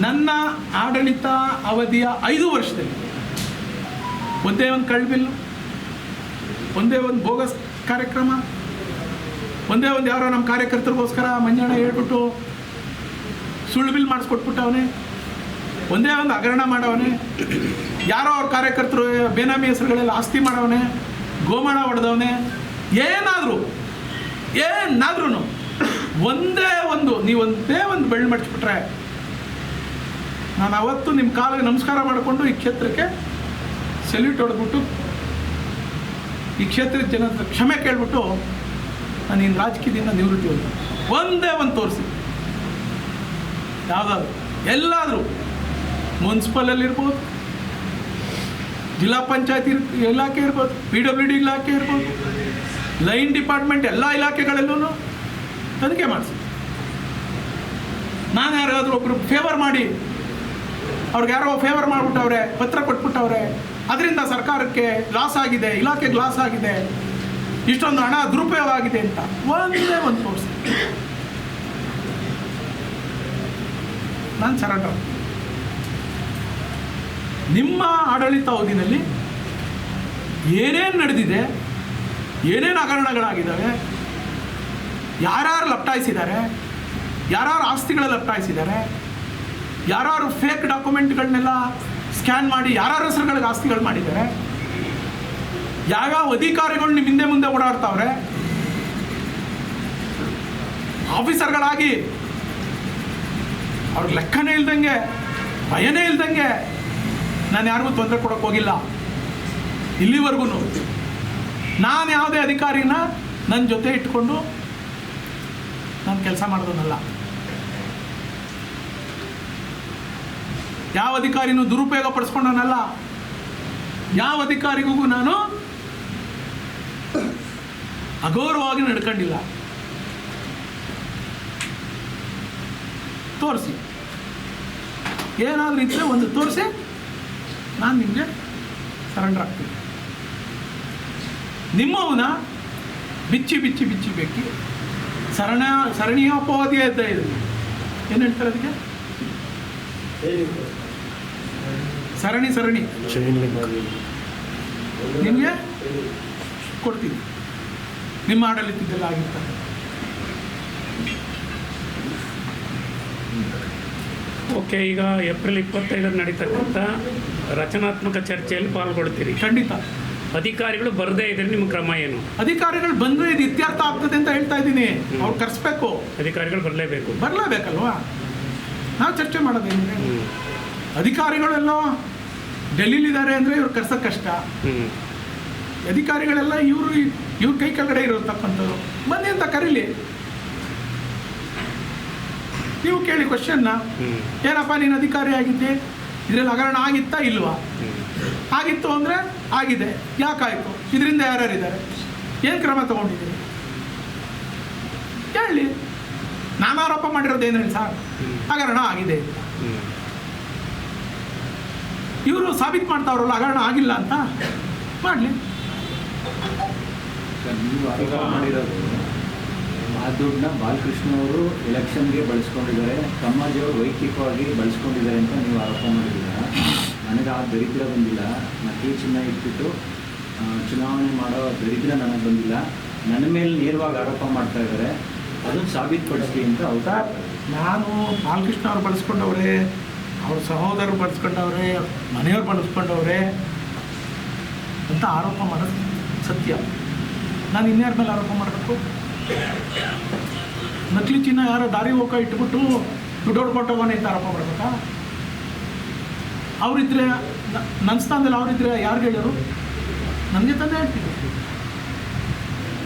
ನನ್ನ ಆಡಳಿತ ಅವಧಿಯ 5 ವರ್ಷದಲ್ಲಿ ಒಂದೇ ಒಂದು ಕಳ್ಬಿಲ್ಲು, ಒಂದೇ ಒಂದು ಬೋಗಸ್ ಕಾರ್ಯಕ್ರಮ, ಒಂದೇ ಒಂದು ಯಾರೋ ನಮ್ಮ ಕಾರ್ಯಕರ್ತರಿಗೋಸ್ಕರ ಮಂಜಣ್ಣ ಹೇಳ್ಬಿಟ್ಟು ಸುಳ್ಳು ಬಿಲ್ ಮಾಡಿಸ್ಕೊಟ್ಬಿಟ್ಟವನೇ, ಒಂದೇ ಒಂದು ಹಗರಣ ಮಾಡವನೇ, ಯಾರೋ ಅವ್ರ ಕಾರ್ಯಕರ್ತರು ಬೇನಾಮಿ ಹೆಸರುಗಳೆಲ್ಲ ಆಸ್ತಿ ಮಾಡವನೇ, ಗೋಮಾಳ ಹೊಡೆದವನೇ, ಏನಾದರೂ ಒಂದೇ ಒಂದು ಬೆಳ್ಳು ಮಡಿಸ್ಬಿಟ್ರೆ ನಾನು ಅವತ್ತು ನಿಮ್ಮ ಕಾಲಿಗೆ ನಮಸ್ಕಾರ ಮಾಡಿಕೊಂಡು ಈ ಕ್ಷೇತ್ರಕ್ಕೆ ಸೆಲ್ಯೂಟ್ ಹೊಡೆದ್ಬಿಟ್ಟು ಈ ಕ್ಷೇತ್ರದ ಜನರ ಕ್ಷಮೆ ಕೇಳ್ಬಿಟ್ಟು ನಾನು ಇನ್ನು ರಾಜಕೀಯದಿಂದ ನಿವೃತ್ತಿ ಹೋಗಿ ಒಂದೇ ಒಂದು ತೋರಿಸಿ. ಯಾವುದಾದ್ರು ಎಲ್ಲಾದರೂ ಮುನ್ಸಿಪಲಲ್ಲಿರ್ಬೋದು, ಜಿಲ್ಲಾ ಪಂಚಾಯತಿ ಇಲಾಖೆ ಇರ್ಬೋದು, PWD ಇಲಾಖೆ ಇರ್ಬೋದು, ಲೈನ್ ಡಿಪಾರ್ಟ್ಮೆಂಟ್ ಎಲ್ಲ ಇಲಾಖೆಗಳಲ್ಲೂ ತನಿಖೆ ಮಾಡಿಸಿ. ನಾನು ಯಾರಾದರೂ ಒಬ್ಬರು ಫೇವರ್ ಮಾಡಿ, ಅವ್ರಿಗೆ ಯಾರೋ ಫೇವರ್ ಮಾಡಿಬಿಟ್ಟವ್ರೆ, ಪತ್ರ ಕೊಟ್ಬಿಟ್ಟವ್ರೆ, ಅದರಿಂದ ಸರ್ಕಾರಕ್ಕೆ ಲಾಸ್ ಆಗಿದೆ, ಇಲಾಖೆಗೆ ಲಾಸ್ ಆಗಿದೆ, ಇಷ್ಟೊಂದು ಹಣ ದುರುಪಯೋಗ ಆಗಿದೆ ಅಂತ ಒಂದೇ ಒಂದು ತೋರಿಸಿ. ನಾನು ಸರೆಂಡರ್. ನಿಮ್ಮ ಆಡಳಿತ ಅವಧಿನಲ್ಲಿ ಏನೇನು ನಡೆದಿದೆ, ಏನೇನು ಹಗರಣಗಳಾಗಿದ್ದಾವೆ, ಯಾರ್ಯಾರು ಲಪ್ಟಾಯಿಸಿದ್ದಾರೆ, ಯಾರ್ಯಾರು ಆಸ್ತಿಗಳ ಲಪ್ಟಾಯಿಸಿದ್ದಾರೆ, ಯಾರು ಫೇಕ್ ಡಾಕ್ಯುಮೆಂಟ್ಗಳನ್ನೆಲ್ಲ ಸ್ಕ್ಯಾನ್ ಮಾಡಿ ಯಾರ್ಯಾರ ಹೆಸರುಗಳಿಗೆ ಆಸ್ತಿಗಳು ಮಾಡಿದ್ದಾರೆ, ಯಾವ್ಯಾವ ಅಧಿಕಾರಿಗಳು ನಿಮ್ಮ ಹಿಂದೆ ಮುಂದೆ ಓಡಾಡ್ತಾವ್ರೆ, ಆಫೀಸರ್ಗಳಾಗಿ ಅವ್ರಿಗೆ ಲೆಕ್ಕನೇ ಇಲ್ದಂಗೆ, ಭಯನೇ ಇಲ್ದಂಗೆ ನಾನು ಯಾರಿಗೂ ತೊಂದರೆ ಕೊಡೋಕ್ಕೆ ಹೋಗಿಲ್ಲ ಇಲ್ಲಿವರೆಗೂ. ನಾನು ಯಾವುದೇ ಅಧಿಕಾರಿನ ನನ್ನ ಜೊತೆ ಇಟ್ಕೊಂಡು ನಾನು ಕೆಲಸ ಮಾಡೋದನ್ನಲ್ಲ. ಯಾವ ಅಧಿಕಾರಿನೂ ದುರುಪಯೋಗ ಪಡಿಸ್ಕೊಂಡವನಲ್ಲ. ಯಾವ ಅಧಿಕಾರಿಗೂ ನಾನು ಅಗೌರವವಾಗಿ ನಡ್ಕೊಂಡಿಲ್ಲ. ತೋರಿಸಿ, ಏನಾದರೂ ಇದ್ದರೆ ಒಂದು ತೋರಿಸಿ, ನಾನು ನಿಮಗೆ ಸರೆಂಡರ್ ಆಗ್ತೀನಿ. ನಿಮ್ಮವನ್ನ ಬಿಚ್ಚಿ ಬಿಚ್ಚಿ ಬಿಚ್ಚಿ ಬೇಕಿ ಸರಣಿಯ ಅಪವಾದಿಯ ಇದ್ದ ಇದು ಏನು ಹೇಳ್ತಾರೆ ಅದಕ್ಕೆ? ಸರಣಿ ನಿಮಗೆ ಕೊಡ್ತೀವಿ. ನಿಮ್ಮ ಆಡಳಿತದೆಲ್ಲ ಆಗಿರ್ತಾರೆ. ಓಕೆ, ಈಗ ಏಪ್ರಿಲ್ 25 ನಡೀತಕ್ಕಂಥ ರಚನಾತ್ಮಕ ಚರ್ಚೆಯಲ್ಲಿ ಪಾಲ್ಗೊಳ್ತೀರಿ. ಖಂಡಿತ. ಅಧಿಕಾರಿಗಳು ಬರದೇ ಇದ್ರೆ ನಿಮ್ಮ ಕ್ರಮ ಏನು? ಅಧಿಕಾರಿಗಳು ಬಂದರೆ ಇದು ಇತ್ಯರ್ಥ ಆಗ್ತದೆ ಅಂತ ಹೇಳ್ತಾ ಇದ್ದೀನಿ. ಅವ್ರು ಕರೆಸ್ಬೇಕು. ಅಧಿಕಾರಿಗಳು ಬರಲೇಬೇಕಲ್ವಾ? ನಾವು ಚರ್ಚೆ ಮಾಡೋದೇನಿದೆ? ಅಧಿಕಾರಿಗಳೆಲ್ಲ ಡೆಲ್ಲಿಲಿದ್ದಾರೆ ಅಂದರೆ ಇವ್ರು ಕರ್ಸೋಕ್ಕೆ ಕಷ್ಟ. ಅಧಿಕಾರಿಗಳೆಲ್ಲ ಇವ್ರ ಕೈ ಕೆಳಗಡೆ ಇರತಕ್ಕಂಥವ್ರು. ಬನ್ನಿ ಅಂತ ಕರೀಲಿ. ನೀವು ಕೇಳಿ ಕ್ವಶನ್ನ, ಏನಪ್ಪ ನೀನು ಅಧಿಕಾರಿ ಆಗಿದ್ದೆ, ಇದರಲ್ಲಿ ಹಗರಣ ಆಗಿತ್ತಾ ಇಲ್ವಾ? ಆಗಿತ್ತು ಅಂದರೆ ಆಗಿದೆ, ಯಾಕಾಯಿತು, ಇದರಿಂದ ಯಾರ್ಯಾರಿದ್ದಾರೆ, ಏನು ಕ್ರಮ ತಗೊಂಡಿದ್ದೀರಿ ಹೇಳಿ. ನಾನು ಆರೋಪ ಮಾಡಿರೋದೇನೇನು ಸರ್, ಹಗರಣ ಆಗಿದೆ. ಇವರು ಸಾಬೀತು ಮಾಡ್ತಾವ್ರಲ್ಲ ಹಗರಣ ಆಗಿಲ್ಲ ಅಂತ, ಮಾಡಲಿ. ನೀವು ಆರೋಪ ಮಾಡಿರೋದು ಆ ದುಡ್ಡನ್ನ ಬಾಲಕೃಷ್ಣ ಅವರು ಎಲೆಕ್ಷನ್ಗೆ ಬಳಸ್ಕೊಂಡಿದ್ದಾರೆ, ತಮ್ಮಾಜಿಯವರು ವೈಯಕ್ತಿಕವಾಗಿ ಬಳಸ್ಕೊಂಡಿದ್ದಾರೆ ಅಂತ ನೀವು ಆರೋಪ ಮಾಡಿದ್ದೀರಾ. ನನಗೆ ಆ ದರಿದ್ರ ಬಂದಿಲ್ಲ. ನಕಲಿ ಚಿನ್ನ ಇಟ್ಬಿಟ್ಟು ಚುನಾವಣೆ ಮಾಡೋ ದರಿದ್ರ ನನಗೆ ಬಂದಿಲ್ಲ. ನನ್ನ ಮೇಲೆ ನೇರವಾಗಿ ಆರೋಪ ಮಾಡ್ತಾ ಇದ್ದಾರೆ. ಅದನ್ನು ಸಾಬೀತುಪಡಿಸ್ಲಿ ಅಂತ ಅವ್ರು. ನಾನು ಬಾಲಕೃಷ್ಣ ಅವ್ರು ಬಳಸ್ಕೊಂಡವ್ರೆ, ಅವ್ರ ಸಹೋದರರು ಬಳಸ್ಕೊಂಡವ್ರೆ, ಮನೆಯವ್ರು ಬಳಸ್ಕೊಂಡವ್ರೆ ಅಂತ ಆರೋಪ ಮಾಡೋದು ಸತ್ಯ. ನಾನು ಇನ್ಯಾರ ಮೇಲೆ ಆರೋಪ ಮಾಡಬೇಕು? ನಕಲಿ ಚಿನ್ನ ಯಾರೋ ದಾರಿ ಹೋಗ ಇಟ್ಬಿಟ್ಟು ದುಡ್ಡು ಹೊಡ್ಕೊಟ್ಟವನೇ ಅಂತ ಆರೋಪ ಮಾಡಬೇಕಾ? ಅವರಿದ್ರೆ ನನ್ನ ಸ್ಥಾನದಲ್ಲಿ ಅವರಿದ್ರೆ ಯಾರಿಗೆ ಹೇಳೋರು? ನನಗೆ ತಂದೆ ಹೇಳ್ತೀನಿ.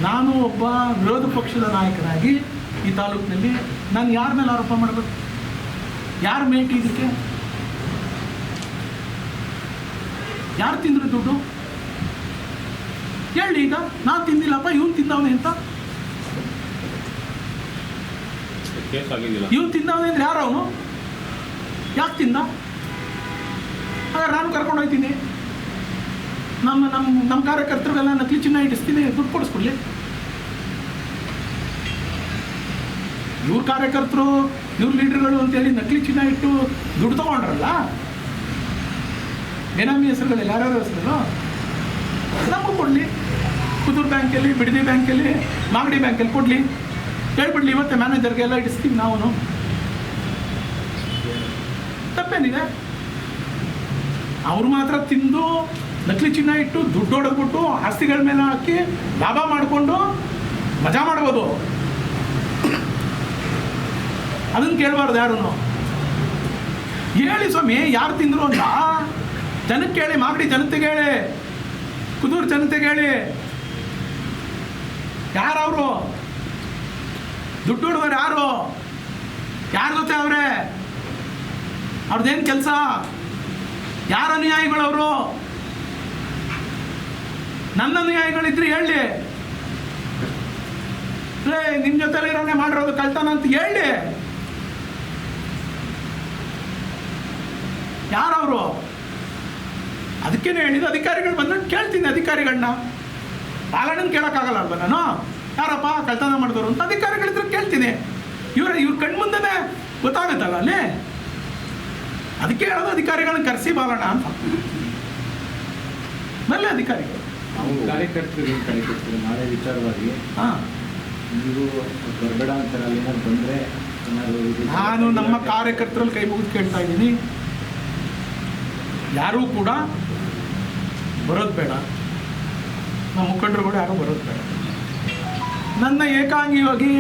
ನಾನು ಒಬ್ಬ ವಿರೋಧ ಪಕ್ಷದ ನಾಯಕನಾಗಿ ಈ ತಾಲೂಕಿನಲ್ಲಿ ನಾನು ಯಾರ ಮೇಲೆ ಆರೋಪ ಮಾಡಬೇಕು? ಯಾರು ಮೇಟಿ ಇದಕ್ಕೆ? ಯಾರು ತಿಂದ್ರು ದುಡ್ಡು ಹೇಳಿ. ಈಗ ನಾನು ತಿಂದಿಲ್ಲಪ್ಪ, ಇವನು ತಿಂದವನೇ ಅಂತ. ಇವನು ತಿಂದವನೇ ಅಂದ್ರೆ ಯಾರು ಅವನು? ಯಾಕೆ ತಿಂದ? ಹಾಗಾದ್ರೆ ನಾನು ಕರ್ಕೊಂಡು ಹೋಗ್ತೀನಿ. ನಮ್ಮ ಕಾರ್ಯಕರ್ತರಿಗೆಲ್ಲ ನಕಲಿ ಚಿನ್ನ ಇಡಿಸ್ತೀನಿ, ದುಡ್ಡು ಕೊಡಿಸ್ಕೊಡ್ಲಿ. ಇವ್ರ ಕಾರ್ಯಕರ್ತರು, ಇವ್ರ ಲೀಡರ್ಗಳು ಅಂತೇಳಿ ನಕಲಿ ಚಿನ್ನ ಇಟ್ಟು ದುಡ್ಡು ತೊಗೊಂಡ್ರಲ್ಲ, ಬೇನಾಮಿ ಹೆಸರುಗಳಲ್ಲಿ ಯಾರ್ಯಾರ ಹೆಸರು ನಮಗೂ ಕೊಡಲಿ. ಪುತ್ತೂರು ಬ್ಯಾಂಕಲ್ಲಿ, ಬಿಡದಿ ಬ್ಯಾಂಕಲ್ಲಿ, ಮಾಗಡಿ ಬ್ಯಾಂಕಲ್ಲಿ ಕೊಡಲಿ. ಹೇಳ್ಬಿಡ್ಲಿ, ಇವತ್ತೇ ಮ್ಯಾನೇಜರ್ಗೆ ಎಲ್ಲ ಇಡಿಸ್ತೀವಿ ನಾವು. ತಪ್ಪೇನಿದೆ? ಅವ್ರು ಮಾತ್ರ ತಿಂದು ನಕಲಿ ಚಿನ್ನ ಇಟ್ಟು ದುಡ್ಡು ಹೊಡೆದ್ಬಿಟ್ಟು ಆಸ್ತಿಗಳ ಮೇಲೆ ಹಾಕಿ ಲಾಭ ಮಾಡಿಕೊಂಡು ಮಜಾ ಮಾಡ್ಬೋದು. ಅದನ್ನು ಕೇಳಬಾರ್ದು ಯಾರು. ಹೇಳಿ ಸ್ವಾಮಿ, ಯಾರು ತಿಂದರು ಅಂತ ಜನಕ್ಕೆ ಹೇಳಿ. ಮಾಗಡಿ ಜನತೆಗೆ ಹೇಳಿ, ಕುದೂರು ಜನತೆಗೆ ಹೇಳಿ. ಯಾರವರು ದುಡ್ಡು ಹೊಡೆದವ್ರು? ಯಾರು? ಯಾರ ಜೊತೆ ಅವ್ರೆ? ಅವ್ರದ್ದೇನು ಕೆಲಸ? ಯಾರ ಅನುಯಾಯಿಗಳವರು? ನನ್ನ ಅನುಯಾಯಿಗಳಿದ್ರೆ ಹೇಳಿ. ನಿಮ್ಮ ಜೊತೆಲಿರೋನೇ ಮಾಡಿರೋದು ಕಳ್ತನ ಅಂತ ಹೇಳಿ. ಯಾರವರು? ಅದಕ್ಕೇನೆ ಹೇಳಿದ್ದು ಅಧಿಕಾರಿಗಳು ಬಂದ್ರೆ ಕೇಳ್ತೀನಿ. ಅಧಿಕಾರಿಗಳನ್ನ ಪಾಲನೆಯನ್ನು ಕೇಳೋಕ್ಕಾಗಲ್ಲ ಅಲ್ವ ನಾನು? ಯಾರಪ್ಪ ಕಳ್ತನ ಮಾಡಿದವರು ಅಂತ ಅಧಿಕಾರಿಗಳಿದ್ರೆ ಕೇಳ್ತೀನಿ. ಇವ್ರ ಕಣ್ಮುಂದೆನೇ ಗೊತ್ತಾಗುತ್ತಲ್ಲ ಅಲ್ಲಿ. ಅದಕ್ಕೆ ಹೇಳೋದು ಅಧಿಕಾರಿಗಳನ್ನ ಕರೆಸಿ ಬಾಲಣ ಅಂತ. ಮೇಲೆ ಅಧಿಕಾರಿಗಳು ಕಾರ್ಯಕರ್ತರು ನಾಳೆ ವಿಚಾರವಾಗಿ ನೀವು ಬರಬೇಡ ಅಂತಾರೆ. ಅಲ್ಲಿ ಏನಾದ್ರು ಬಂದರೆ ನಾನು ನಮ್ಮ ಕಾರ್ಯಕರ್ತರಲ್ಲಿ ಕೈ ಮುಗಿದು ಕೇಳ್ತಾ ಇದ್ದೀನಿ, ಯಾರೂ ಕೂಡ ಬರೋದು ಬೇಡ. ನಮ್ಮ ಮುಖಂಡರುಗಳು ಯಾರೂ ಬರೋದು ಬೇಡ. ನನ್ನ ಏಕಾಂಗಿಯಾಗಿ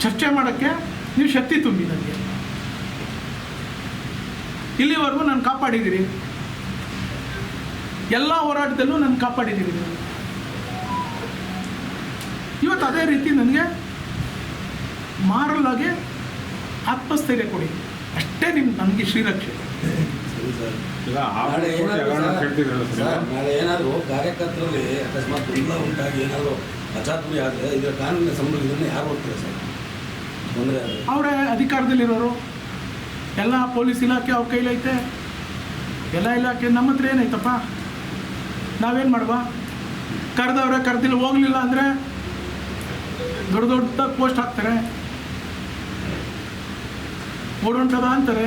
ಚರ್ಚೆ ಮಾಡೋಕ್ಕೆ ನೀವು ಶಕ್ತಿ ತುಂಬಿ ನನಗೆ. ಇಲ್ಲಿವರೆಗೂ ನಾನು ಕಾಪಾಡಿದ್ದೀರಿ, ಎಲ್ಲ ಹೋರಾಟದಲ್ಲೂ ನಾನು ಕಾಪಾಡಿದ್ದೀರಿ ನೀವು. ಇವತ್ತು ಅದೇ ರೀತಿ ನನಗೆ ಮಾರಲ್ ಆಗಿ ಆತ್ಮಸ್ಥೈರ್ಯ ಕೊಡಿ, ಅಷ್ಟೇ ನನಗೆ ಶ್ರೀರಕ್ಷೆ. ಈಗ ನಾಳೆ ಏನಾದರೂ ಕಾರ್ಯಕರ್ತರಲ್ಲಿ ಅಕಸ್ಮಾತ್ ಗೊಂದಲ ಉಂಟಾಗಿ ಏನಾದರೂ ಅಚಾತುರ್ಯ ಆದರೆ ಇದರ ಕಾನೂನಿನ ಸಂಬಂಧ ಇದನ್ನು ಯಾರು ಹೋಗ್ತಾರೆ ಸರ್? ತೊಂದರೆ ಅವರೇ ಅಧಿಕಾರದಲ್ಲಿರೋರು, ಎಲ್ಲ ಪೊಲೀಸ್ ಇಲಾಖೆ ಅವ್ರ ಕೈಲೈತೆ, ಎಲ್ಲ ಇಲಾಖೆ. ನಮ್ಮ ಹತ್ರ ಏನೈತಪ್ಪ, ನಾವೇನು ಮಾಡುವ? ಕರೆದವ್ರೆ, ಕರೆದಿಲ್ಲ, ಹೋಗಲಿಲ್ಲ ಅಂದರೆ ದೊಡ್ಡ ದೊಡ್ಡ ಪೋಸ್ಟ್ ಹಾಕ್ತಾರೆ, ಓಡೊಂಟದ ಅಂತಾರೆ.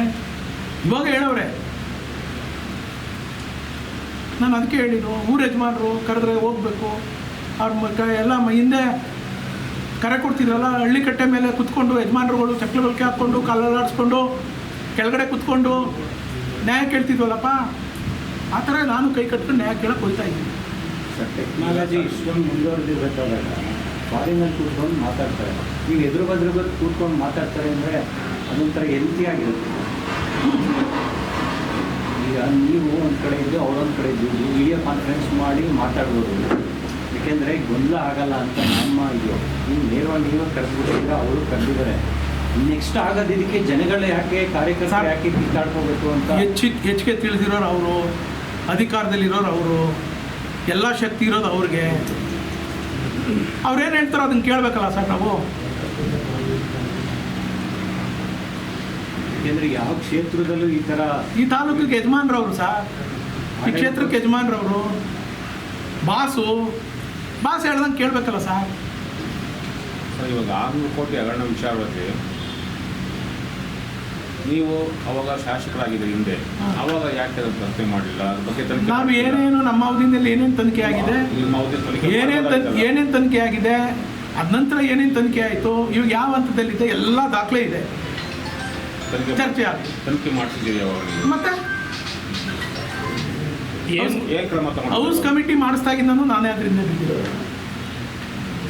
ಇವಾಗ ಹೇಳವ್ರೆ, ನಾನು ಅದಕ್ಕೆ ಹೇಳಿದ್ದು, ಊರ ಯಜಮಾನರು ಕರೆದ್ರೆ ಹೋಗ್ಬೇಕು. ಅವ್ರ ಎಲ್ಲ ಹಿಂದೆ ಕರೆ ಕೊಡ್ತಿದ್ರಲ್ಲ, ಹಳ್ಳಿ ಕಟ್ಟೆ ಮೇಲೆ ಕುತ್ಕೊಂಡು ಯಜಮಾನರುಗಳು ಚಕ್ಲಗಳಿಗೆ ಹಾಕ್ಕೊಂಡು ಕಾಲಲ್ಲಾಡಿಸ್ಕೊಂಡು ಕೆಳಗಡೆ ಕುತ್ಕೊಂಡು ನ್ಯಾಯ ಕೇಳ್ತಿದ್ವಲ್ಲಪ್ಪ, ಆ ಥರ ನಾನು ಕೈ ಕಟ್ಕೊಂಡು ನ್ಯಾಯ ಕೇಳಕ್ಕೆ ಹೋಗ್ತಾ ಇದ್ದೀನಿ. ಸರ್, ಟೆಕ್ನಾಲಜಿ ಇಷ್ಟೊಂದು ಮುಂದುವರೆದಿರ್ಬೇಕಾದಾಗ ಫಾರಿನಲ್ಲಿ ಕೂತ್ಕೊಂಡು ಮಾತಾಡ್ತಾರೆ, ಈಗ ಎದುರು ಬದ್ರು ಕೂತ್ಕೊಂಡು ಮಾತಾಡ್ತಾರೆ ಅಂದರೆ ಅದೊಂಥರ ಹೆಲ್ತಿ ಆಗಿರುತ್ತೆ. ಈಗ ನೀವು ಒಂದು ಕಡೆ ಇದ್ದು ಅವರೊಂದು ಕಡೆ ಇದ್ದು ವಿಡಿಯೋ ಕಾನ್ಫರೆನ್ಸ್ ಮಾಡಿ ಮಾತಾಡ್ಬೋದು, ಏಕೆಂದರೆ ಗೊಂದಲ ಆಗಲ್ಲ ಅಂತ ನಮ್ಮ ಇದು. ನೀವು ನೇರವಾಗಿ ನೀವು ಕರೆದ್ಬಿಟ್ಟಿದ್ರೆ ಅವರು ಕರೆದಿದ್ದಾರೆ. ನೆಕ್ಸ್ಟ್ ಆಗೋದು ಇದಕ್ಕೆ ಜನಗಳು ಯಾಕೆ, ಕಾರ್ಯಕರ್ತರು ಯಾಕೆ ಕಿತ್ತಾಡ್ಕೋಬೇಕು ಅಂತ ಹೆಚ್ಚಿಗೆ ತಿಳಿದಿರೋರು ಅವರು, ಅಧಿಕಾರದಲ್ಲಿರೋರು ಅವರು, ಎಲ್ಲ ಶಕ್ತಿ ಇರೋದು ಅವ್ರಿಗೆ. ಅವ್ರೇನು ಹೇಳ್ತಾರೋ ಅದನ್ನು ಕೇಳಬೇಕಲ್ಲ ಸರ್ ನಾವು. ಯಾಕೆಂದರೆ ಯಾವ ಕ್ಷೇತ್ರದಲ್ಲೂ ಈ ಥರ ಈ ತಾಲೂಕಿಗೆ ಯಜಮಾನ್ರವರು ಸರ್, ಈ ಕ್ಷೇತ್ರಕ್ಕೆ ಯಜಮಾನ್ರವರು, ಬಾಸ್ ಹೇಳ್ದಂಗೆ ಕೇಳಬೇಕಲ್ಲ ಸರ್. ಇವಾಗ 600 ಕೋಟಿ ಹಗರಣ ವಿಚಾರವಾಗಿ ನೀವು ಅವಾಗ ಶಾಸಕರಾಗಿದ್ದರೆ ಹಿಂದೆ, ಅವಾಗ ಯಾಕೆ ಅದನ್ನು ತನಿಖೆ ಮಾಡಲಿಲ್ಲ? ಅದ್ರ ಬಗ್ಗೆ ತನಿಖೆ ನಾವು ಏನೇನು ನಮ್ಮ ಅವಧಿಯಲ್ಲಿ ಏನೇನು ತನಿಖೆ ಆಗಿದೆ, ಏನೇನು ತನಿಖೆ ಆಗಿದೆ, ಅದ ನಂತರ ಏನೇನು ತನಿಖೆ ಆಯಿತು, ಇವಾಗ ಯಾವ ಹಂತದಲ್ಲಿದೆ ಎಲ್ಲ ದಾಖಲೆ ಇದೆ, ಚರ್ಚೆ ಆಗಿದೆ. ತನಿಖೆ ಮಾಡಿಸಿದ್ದೀರಿ ಅವಾಗ? ಮತ್ತೆ ಏನು ಕ್ರಮ ತಗೊಂಡು ಹೌಸ್ ಕಮಿಟಿ ಮಾಡಿಸ್ದಾಗಿಂದನೂ ನಾನೇ ಅದರಿಂದ ಬಿದ್ದಿರೋದು.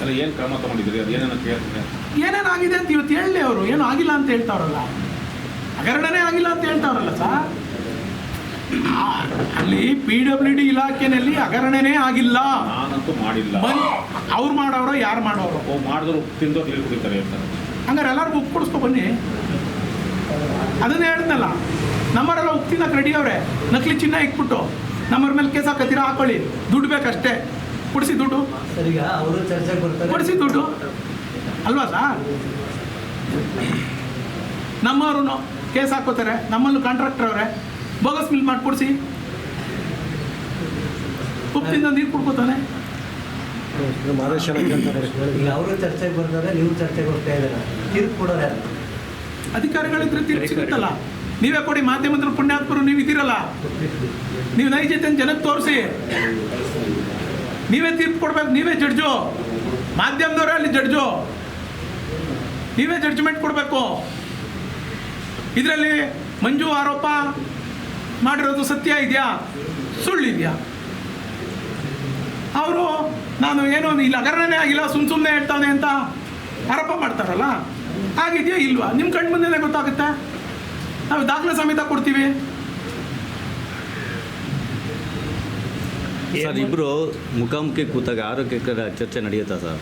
ಅಲ್ಲ, ಏನು ಕ್ರಮ ತಗೊಂಡಿದ್ದೀರಿ? ಅದು ಏನೇನು ಕೇಳ್ತಾರೆ? ಏನೇನಾಗಿದೆ ಅಂತ ಇವತ್ತು ಹೇಳಲಿ. ಅವರು ಏನು ಆಗಿಲ್ಲ ಅಂತ ಹೇಳ್ತಾವ್ರಲ್ಲ, ಹಗರಣನೇ ಆಗಿಲ್ಲ ಅಂತ ಹೇಳ್ತಾವ್ರಲ್ಲ ಸರ್. ಅಲ್ಲಿ PWD ಇಲಾಖೆಯಲ್ಲಿ ಹಗರಣನೇ ಆಗಿಲ್ಲ, ನಾನಂತೂ ಮಾಡಿಲ್ಲ. ಅವ್ರು ಮಾಡೋರು, ಯಾರು ಮಾಡೋರು? ಮಾಡಿದ್ರು ತಿಂದೋರು ಹೇಳಿ ಕುಡಿತಾರೆ ಅಂತ. ಹಂಗಾರೆ ಎಲ್ಲರಿಗೂ ಉಪ್ಪು ಕೊಡಿಸ್ಕೊ ಬನ್ನಿ. ಅದನ್ನೇ ಹೇಳ್ದಲ್ಲ, ನಮ್ಮವರೆಲ್ಲ ಉಪ್ಪು ತಿನ್ನಕ್ಕೆ ರೆಡಿ ಅವ್ರೆ. ನಕಲಿ ಚಿನ್ನ ಇಟ್ಬಿಟ್ಟು ನಮ್ಮವ್ರ ಮೇಲೆ ಕೇಸ್ ಹಾಕತ್ತೀರ, ಹಾಕೊಳ್ಳಿ, ದುಡ್ಡು ಬೇಕಷ್ಟೇ, ಕೊಡಿಸಿ ದುಡ್ಡು, ಸರಿಗ ಅವರು ಚರ್ಚೆಗೆ ಬರ್ತಾರೆ, ಕೊಡಿಸಿ ದುಡ್ಡು ಅಲ್ವಾ ಸರ್? ನಮ್ಮವರು ಕೇಸ್ ಹಾಕೋತಾರೆ, ನಮ್ಮಲ್ಲೂ ಕಾಂಟ್ರಾಕ್ಟರ್ ಅವರೇ, ಬೋಗಸ್ ಮಿಲ್ ಮಾಡಿಕೊಡ್ಸಿ, ಉಪ್ಪಿಂದ ನೀರು ಕುಡ್ಕೋತಾನೆ. ಈಗ ಅವರು ಚರ್ಚೆಗೆ ಬರ್ತಾರೆ, ನೀವು ಚರ್ಚೆಗೆ ಹೋಗ್ತಾ ಇದ್ದೀರ, ತೀರ್ಪು ಕೊಡೋರು ಯಾರು? ಅಧಿಕಾರಿಗಳಿದ್ರೆ ತೀರ್ಪು ಸಿಗುತ್ತಲ್ಲ. ನೀವೇ ಕೊಡಿ, ಮಾಧ್ಯಮದ ಪುಣ್ಯಾತ್ಮರು ನೀವು ಇದ್ದೀರಲ್ಲ, ನೀವು ನೈಜತೆ ಜನಕ್ಕೆ ತೋರಿಸಿ, ನೀವೇ ತೀರ್ಪು ಕೊಡ್ಬೇಕು, ನೀವೇ ಜಡ್ಜು. ಮಾಧ್ಯಮದವರೇ ಅಲ್ಲಿ ಜಡ್ಜು, ನೀವೇ ಜಡ್ಜ್ಮೆಂಟ್ ಕೊಡಬೇಕು. ಇದರಲ್ಲಿ ಮಂಜು ಆರೋಪ ಮಾಡಿರೋದು ಸತ್ಯ ಇದೆಯಾ, ಸುಳ್ಳಿದೆಯಾ? ಅವರು ನಾನು ಏನೋ ಇಲ್ಲಿ ಹಗರಣನೇ ಆಗಿಲ್ಲ, ಸುಮ್ಮನೆ ಹೇಳ್ತಾನೆ ಅಂತ ಆರೋಪ ಮಾಡ್ತಾರಲ್ಲ, ಆಗಿದೆಯಾ ಇಲ್ವಾ? ನಿಮ್ಮ ಕಣ್ಣು ಮುಂದೆನೇ ಗೊತ್ತಾಗುತ್ತೆ, ನಾವು ದಾಖಲೆ ಸಮೇತ ಕೊಡ್ತೀವಿ. ಸರ್, ಇಬ್ಬರು ಮುಖಾಮುಖಿ ಕೂತಾಗ ಆರೋಗ್ಯಕರ ಚರ್ಚೆ ನಡೆಯುತ್ತಾ ಸರ್?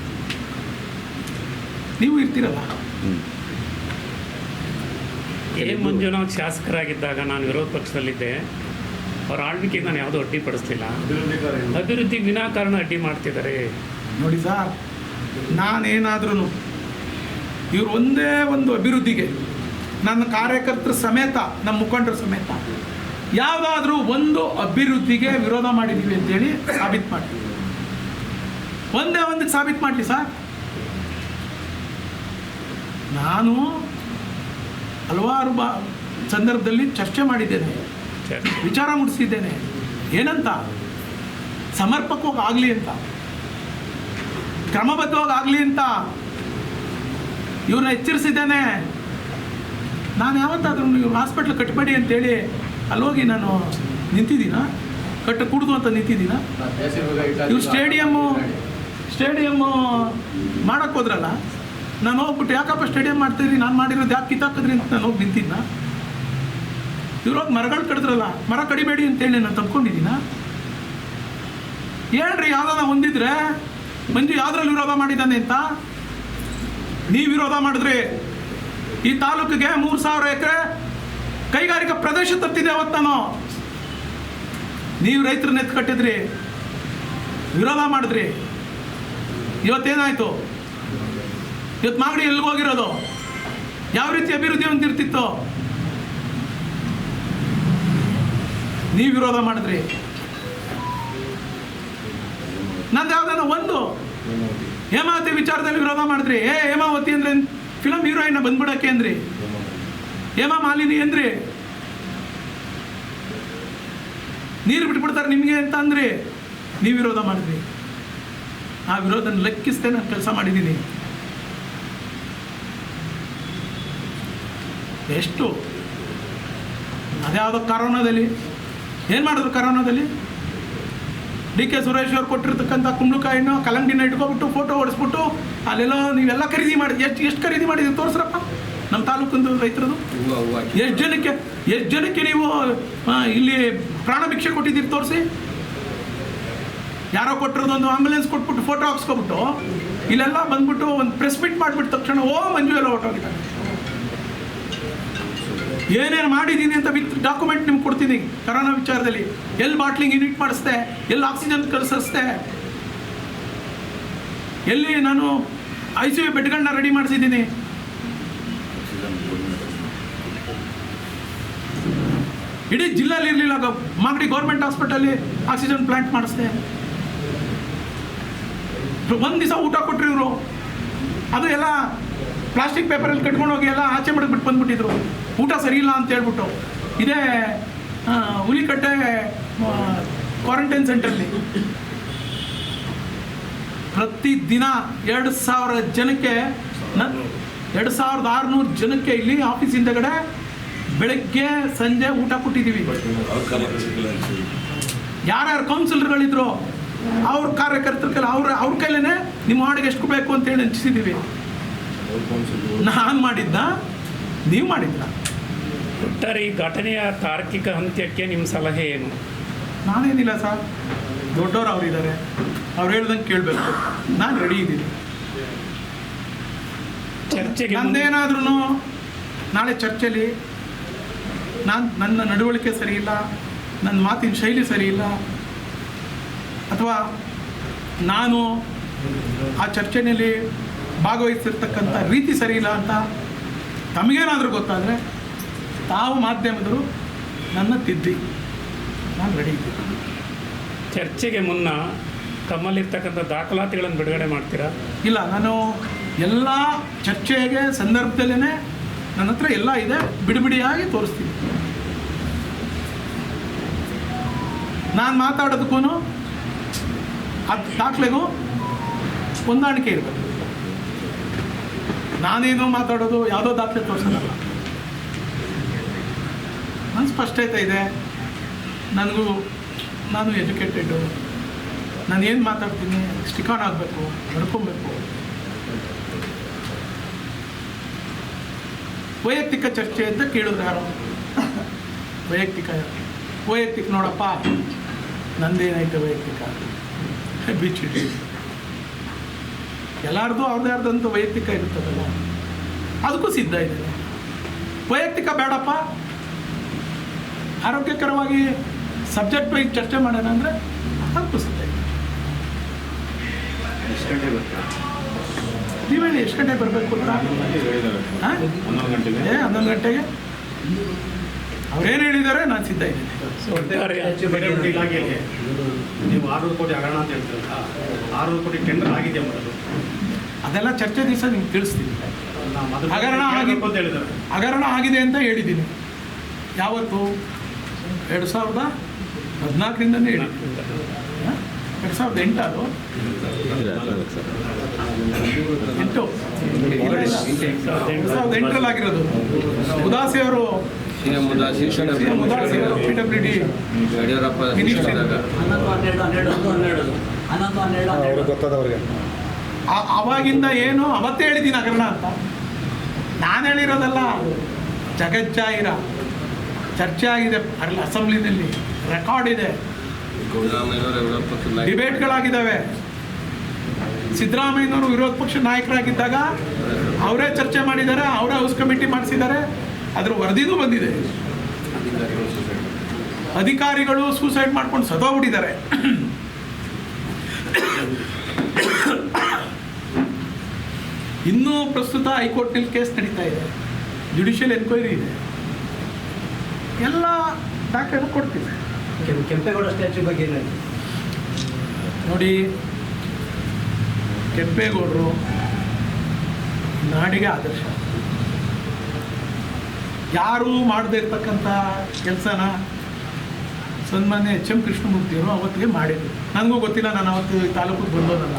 ನೀವು ಇರ್ತೀರಲ್ಲ. ಮಂಜುನಾಥ್ ಶಾಸಕರಾಗಿದ್ದಾಗ ನಾನು ವಿರೋಧ ಪಕ್ಷದಲ್ಲಿದ್ದೆ. ಅವ್ರ ಆಳ್ವಿಕೆಗೆ ನಾನು ಯಾವುದೂ ಅಡ್ಡಿಪಡಿಸ್ತಿಲ್ಲ. ಅಭಿವೃದ್ಧಿಗೆ ವಿನಾಕಾರಣ ಅಡ್ಡಿ ಮಾಡ್ತಿದ್ದಾರೆ. ನೋಡಿ ಸರ್, ನಾನೇನಾದ್ರೂ ಇವರು ಒಂದೇ ಒಂದು ಅಭಿವೃದ್ಧಿಗೆ ನನ್ನ ಕಾರ್ಯಕರ್ತರ ಸಮೇತ, ನಮ್ಮ ಮುಖಂಡರ ಸಮೇತ ಯಾವುದಾದ್ರೂ ಒಂದು ಅಭಿವೃದ್ಧಿಗೆ ವಿರೋಧ ಮಾಡಿದ್ದೀವಿ ಅಂತೇಳಿ ಸಾಬೀತು ಮಾಡ್ತೀವಿ. ಒಂದೇ ಒಂದಕ್ಕೆ ಸಾಬೀತು ಮಾಡಲಿ ಸರ್. ನಾನು ಹಲವಾರು ಸಂದರ್ಭದಲ್ಲಿ ಚರ್ಚೆ ಮಾಡಿದ್ದೇನೆ, ವಿಚಾರ ಮುಟ್ಟಿಸಿದ್ದೇನೆ. ಏನಂತ? ಸಮರ್ಪಕವಾಗಿ ಆಗಲಿ ಅಂತ, ಕ್ರಮಬದ್ಧವಾಗಿ ಆಗಲಿ ಅಂತ ಇವ್ರನ್ನ ಎಚ್ಚರಿಸಿದ್ದೇನೆ. ನಾನು ಯಾವತ್ತಾದ್ರೂ ಇವ್ರು ಹಾಸ್ಪಿಟ್ಲ್ ಕಟ್ಟಬೇಡಿ ಅಂತೇಳಿ ಅಲ್ಲೋಗಿ ನಾನು ನಿಂತಿದ್ದೀನ? ಕೂಡುದು ಅಂತ ನಿಂತಿದ್ದೀನ? ಇವ್ರು ಸ್ಟೇಡಿಯಮ್ಮು ಮಾಡೋಕ್ಕೆ ಹೋದ್ರಲ್ಲ, ನಾನು ಹೋಗ್ಬಿಟ್ಟು ಯಾಕಪ್ಪ ಸ್ಟೇಡಿಯಂ ಮಾಡ್ತೀರಿ, ನಾನು ಮಾಡಿರೋದು ಯಾಕೆ ಕಿತ್ತಾಕಿದ್ರಿ ಅಂತ ನಾನು ಹೋಗಿ ನಿಂತಿದ್ನ? ಇವ್ರೋಗಿ ಮರಗಳು ಕಡಿದ್ರಲ್ಲ, ಮರ ಕಡಿಬೇಡಿ ಅಂತೇಳಿ ನಾನು ತಪ್ಕೊಂಡಿದ್ದೀನ? ಹೇಳ್ರಿ, ಯಾವ್ದಾನ ಹೊಂದಿದ್ರೆ ಮಂಜು ಯಾವ್ದ್ರಲ್ಲಿ ವಿರೋಧ ಮಾಡಿದ್ದಾನೆ ಅಂತ. ನೀವು ವಿರೋಧ ಮಾಡಿದ್ರಿ. ಈ ತಾಲೂಕಿಗೆ 3,000 ಎಕರೆ ಕೈಗಾರಿಕಾ ಪ್ರದೇಶ ತಪ್ಪಿದೆ ಅವತ್ತು ನಾನು. ನೀವು ರೈತರನ್ನ ಎತ್ತು ಕಟ್ಟಿದ್ರಿ, ವಿರೋಧ ಮಾಡಿದ್ರಿ. ಇವತ್ತೇನಾಯಿತು? ಇವತ್ತು ಮಾಗಡಿ ಎಲ್ಲಿಗೆ ಹೋಗಿರೋದು? ಯಾವ ರೀತಿ ಅಭಿವೃದ್ಧಿ ಹೊಂದಿರ್ತಿತ್ತು? ನೀವು ವಿರೋಧ ಮಾಡಿದ್ರಿ. ನಂದು ಯಾವ್ದಾನ ಒಂದು ಹೇಮಾವತಿ ವಿಚಾರದಲ್ಲಿ ವಿರೋಧ ಮಾಡಿದ್ರಿ. ಹೇಮಾವತಿ ಅಂದ್ರೆ ಫಿಲಮ್ ಹೀರೋಯಿನ್ ಬಂದ್ಬಿಡಕ್ಕೆ ಅಂದ್ರಿ. ಹೇಮಾ ಮಾಲಿನಿ ಅಂದ್ರಿ. ನೀರು ಬಿಟ್ಬಿಡ್ತಾರೆ ನಿಮಗೆ ಅಂತ ಅಂದ್ರಿ. ನೀವು ವಿರೋಧ ಮಾಡಿದ್ರಿ. ಆ ವಿರೋಧನ ಲೆಕ್ಕಿಸದೆ ನಾನು ಕೆಲಸ ಮಾಡಿದ್ದೀನಿ. ಎಷ್ಟು ಅದ್ಯಾವುದೋ ಕರೋನಾದಲ್ಲಿ ಏನು ಮಾಡಿದ್ರು? ಕರೋನಾದಲ್ಲಿ DK ಸುರೇಶ್ ಅವ್ರು ಕೊಟ್ಟಿರ್ತಕ್ಕಂಥ ಕುಂಬಳಕಾಯಿನೋ ಕಲ್ಲಂಗಡಿನ ಇಟ್ಕೊಬಿಟ್ಟು ಫೋಟೋ ಹೊಡಿಸ್ಬಿಟ್ಟು ಅಲ್ಲೆಲ್ಲೋ ನೀವೆಲ್ಲ ಖರೀದಿ ಮಾಡಿ ಎಷ್ಟು ಖರೀದಿ ಮಾಡಿದ್ದೀವಿ ತೋರಿಸ್ರಪ್ಪ ನಮ್ಮ ತಾಲೂಕಿಂದು ರೈತರದು. ಎಷ್ಟು ಜನಕ್ಕೆ ನೀವು ಇಲ್ಲಿ ಪ್ರಾಣ ಭಿಕ್ಷೆ ಕೊಟ್ಟಿದ್ದೀರಿ ತೋರಿಸಿ. ಯಾರೋ ಕೊಟ್ಟಿರೋದೊಂದು ಆಂಬುಲೆನ್ಸ್ ಕೊಟ್ಬಿಟ್ಟು ಫೋಟೋ ಹಾಕ್ಸ್ಕೊಬಿಟ್ಟು ಇಲ್ಲೆಲ್ಲ ಬಂದ್ಬಿಟ್ಟು ಒಂದು ಪ್ರೆಸ್ ಮೀಟ್ ಮಾಡಿಬಿಟ್ಟು ತಕ್ಷಣ ಮಂಜು ಎಲ್ಲ ಹೊರಟೋಗಿದ್ದಾರೆ. ಏನೇನು ಮಾಡಿದ್ದೀನಿ ಅಂತ ವಿತ್ ಡಾಕ್ಯುಮೆಂಟ್ ನಿಮ್ಗೆ ಕೊಡ್ತೀನಿ. ಕರೋನಾ ವಿಚಾರದಲ್ಲಿ ಎಲ್ಲಿ ಬಾಟ್ಲಿಂಗ್ ಯೂನಿಟ್ ಮಾಡಿಸ್ದೆ, ಎಲ್ಲಿ ಆಕ್ಸಿಜನ್ ಕಳಿಸಿಸ್ದೆ, ಎಲ್ಲಿ ನಾನು ICU ಬೆಡ್ಗಳನ್ನ ರೆಡಿ ಮಾಡಿಸಿದ್ದೀನಿ. ಇಡೀ ಜಿಲ್ಲೆಯಲ್ಲಿ ಇರಲಿಲ್ಲ. ಮಾಗಡಿ ಗೌರ್ಮೆಂಟ್ ಹಾಸ್ಪಿಟಲ್ಲಿ ಆಕ್ಸಿಜನ್ ಪ್ಲಾಂಟ್ ಮಾಡಿಸ್ದೆ. ಒಂದು ದಿವಸ ಊಟ ಕೊಟ್ಟರು ಇವರು. ಅದು ಎಲ್ಲ ಪ್ಲಾಸ್ಟಿಕ್ ಪೇಪರಲ್ಲಿ ಕಟ್ಕೊಂಡು ಹೋಗಿ ಎಲ್ಲ ಆಚೆ ಮಾಡಿಬಿಟ್ಟು ಬಂದ್ಬಿಟ್ಟಿದ್ರು. ಊಟ ಸರಿ ಇಲ್ಲ ಅಂತ ಹೇಳ್ಬಿಟ್ಟು. ಇದೇ ಹುಲಿಕಟ್ಟೆ ಕ್ವಾರಂಟೈನ್ ಸೆಂಟ್ರಲ್ಲಿ ಪ್ರತಿದಿನ 2,000 ಜನಕ್ಕೆ 2,600 ಜನಕ್ಕೆ ಇಲ್ಲಿ ಆಫೀಸ್ ಹಿಂದಗಡೆ ಬೆಳಗ್ಗೆ ಸಂಜೆ ಊಟ ಕೊಟ್ಟಿದ್ದೀವಿ. ಯಾರ್ಯಾರು ಕೌನ್ಸಿಲರ್ಗಳಿದ್ರು ಅವ್ರ ಕಾರ್ಯಕರ್ತರ ಕೈಲಿ ಅವ್ರ ಕೈಲೇ ನಿಮ್ಮ ವಾರ್ಡ್ಗೆ ಎಷ್ಟು ಬೇಕು ಅಂತೇಳಿ ಹಂಚಿಸಿದ್ದೀವಿ. ನಾನು ಮಾಡಿದ್ದ, ನೀವು ಮಾಡಿದ್ದ? ಒಟ್ಟಾರೆ ಈ ಘಟನೆಯ ತಾರ್ಕಿಕ ಅಂತ್ಯಕ್ಕೆ ನಿಮ್ಮ ಸಲಹೆ ಏನು? ನಾನೇನಿಲ್ಲ ಸರ್, ದೊಡ್ಡವರು ಅವರಿದ್ದಾರೆ, ಅವ್ರು ಹೇಳ್ದಂಗೆ ಕೇಳಬೇಕು. ನಾನು ರೆಡಿ ಇದ್ದೀನಿ. ಚರ್ಚೆಗೆ ನಂದೇನಾದ್ರೂ ನಾಳೆ ಚರ್ಚೆಯಲ್ಲಿ ನನ್ನ ನಡವಳಿಕೆ ಸರಿ ಇಲ್ಲ, ನನ್ನ ಮಾತಿನ ಶೈಲಿ ಸರಿ ಇಲ್ಲ, ಅಥವಾ ನಾನು ಆ ಚರ್ಚೆಯಲ್ಲಿ ಭಾಗವಹಿಸಿರ್ತಕ್ಕಂಥ ರೀತಿ ಸರಿ ಇಲ್ಲ ಅಂತ ತಮಗೇನಾದರೂ ಗೊತ್ತಾದರೆ ತಾವು ಮಾಧ್ಯಮದರು ನನ್ನ ತಿದ್ದಿ. ನಾನು ರೆಡಿ ಇದ್ದೀನಿ. ಚರ್ಚೆಗೆ ಮುನ್ನ ತಮ್ಮಲ್ಲಿರ್ತಕ್ಕಂಥ ದಾಖಲಾತಿಗಳನ್ನು ಬಿಡುಗಡೆ ಮಾಡ್ತೀರಾ? ಇಲ್ಲ, ನಾನು ಎಲ್ಲ ಚರ್ಚೆಗೆ ಸಂದರ್ಭದಲ್ಲೇ ನನ್ನ ಹತ್ರ ಎಲ್ಲ ಇದೆ, ಬಿಡಿಬಿಡಿಯಾಗಿ ತೋರಿಸ್ತೀನಿ. ನಾನು ಮಾತಾಡೋದಕ್ಕೂ ಅದು ದಾಖಲೆಗೂ ಹೊಂದಾಣಿಕೆ ಇರಬೇಕು. ನಾನೇನೋ ಮಾತಾಡೋದು ಯಾವುದೋ ದಾಖಲೆ ತೋರಿಸೋದಲ್ಲ. ನನ್ನ ಸ್ಪಷ್ಟತೆ ಇದೆ. ನಾನು ಎಜುಕೇಟೆಡು. ನಾನು ಏನು ಮಾತಾಡ್ತೀನಿ ಸ್ಟಿಕ್ ಆನ್ ಆಗಬೇಕು, ನಡ್ಕೊಬೇಕು. ವೈಯಕ್ತಿಕ ಚರ್ಚೆ ಅಂತ ಕೇಳಿದ್ರು ಯಾರೋ. ವೈಯಕ್ತಿಕ ನೋಡಪ್ಪ, ನಂದೇನೈತೆ ವೈಯಕ್ತಿಕ ಬಿಚ್ಚಿಡಿ. ಎಲ್ಲರದು ಅವ್ರದ್ದಂತೂ ವೈಯಕ್ತಿಕ ಇರ್ತದಲ್ಲ, ಅದಕ್ಕೂ ಸಿದ್ಧ ಇದೆ. ವೈಯಕ್ತಿಕ ಬೇಡಪ್ಪ, ಆರೋಗ್ಯಕರವಾಗಿ ಸಬ್ಜೆಕ್ಟ್ ವೈಸ್ ಚರ್ಚೆ ಮಾಡೋಣ ಅಂದರೆ ಅದಕ್ಕೂ ಸಿದ್ಧ ಇದೆ. ಎಷ್ಟು ಗಂಟೆ ಬರ್ತಾ? ನೀವೇಳಿ ಎಷ್ಟು ಗಂಟೆಗೆ ಬರಬೇಕು ಅಂತ? 11 ಗಂಟೆಗೆ ಅವ್ರೇನು ಹೇಳಿದ್ದಾರೆ ನಾನು ಸಿದ್ಧ ಇದ್ದೀನಿ. ಒಟ್ಟಾರೆ ಇಲಾಖೆಗೆ ನೀವು 600 ಕೋಟಿ ಹಗರಣ ಅಂತ ಹೇಳ್ತೀರಲ್ಲ, 600 ಕೋಟಿ ಟೆಂಡರ್ ಆಗಿದೆ ಮೊದಲು. ಅದೆಲ್ಲ ಚರ್ಚೆ ದಿವಸ ನಿಮ್ಗೆ ತಿಳಿಸ್ತೀನಿ. ಹಗರಣ ಅಂತ ಹಗರಣ ಆಗಿದೆ ಅಂತ ಹೇಳಿದ್ದೀನಿ. ಯಾವತ್ತು? 2014ರಿಂದನೇ ಹೇಳಿದ್ದೀನಿ. 2008 ಅದು 2008ರಲ್ಲಿ ಆಗಿರೋದು. ಉದಾಸಿ ಅವರು PWD ಗೊತ್ತದ ಅವ್ರಿಗೆ. ಅವಾಗಿಂದ ಏನು ಅವತ್ತೇ ಹೇಳಿದ್ದೀನಿ ಹಗರಣ ಅಂತ, ನಾನು ಹೇಳಿರೋದಲ್ಲ, ಜಗಜ್ಜಾಹಿರ ಚರ್ಚೆ ಆಗಿದೆ ಅಸೆಂಬ್ಲಿನಲ್ಲಿ, ರೆಕಾರ್ಡ್ ಇದೆ, ಡಿಬೇಟ್ಗಳಾಗಿದ್ದಾವೆ. ಸಿದ್ದರಾಮಯ್ಯನವರು ವಿರೋಧ ಪಕ್ಷ ನಾಯಕರಾಗಿದ್ದಾಗ ಅವರೇ ಚರ್ಚೆ ಮಾಡಿದ್ದಾರೆ, ಅವರೇ ಹೌಸ್ ಕಮಿಟಿ ಮಾಡಿಸಿದ್ದಾರೆ, ಅದ್ರ ವರದಿನೂ ಬಂದಿದೆ. ಅಧಿಕಾರಿಗಳು ಸೂಸೈಡ್ ಮಾಡ್ಕೊಂಡು ಸತ್ತೋಗ್ಬಿಟ್ಟಿದ್ದಾರೆ. ಇನ್ನೂ ಪ್ರಸ್ತುತ ಹೈಕೋರ್ಟ್ನಲ್ಲಿ ಕೇಸ್ ನಡೀತಾ ಇದೆ, ಜುಡಿಷಿಯಲ್ ಎನ್ಕ್ವೈರಿ ಇದೆ, ಎಲ್ಲ ದಾಖಲೆ ಕೊಡ್ತೀವಿ. ಕೆಂಪೇಗೌಡ ಸ್ಟ್ಯಾಚ್ಯೂ ಬಗ್ಗೆ ಏನಾಯ್ತು ನೋಡಿ, ಕೆಂಪೇಗೌಡರು ನಾಡಿಗೆ ಆದರ್ಶ. ಯಾರೂ ಮಾಡದೇ ಇರ್ತಕ್ಕಂಥ ಕೆಲಸನ ಸನ್ಮಾನ್ಯ ಎಚ್ ಎಂ ಕೃಷ್ಣಮೂರ್ತಿಯವರು ಅವತ್ತಿಗೆ ಮಾಡಿದರು. ನನಗೂ ಗೊತ್ತಿಲ್ಲ, ನಾನು ಅವತ್ತು ತಾಲೂಕಿಗೆ ಬಂದೋನಲ್ಲ.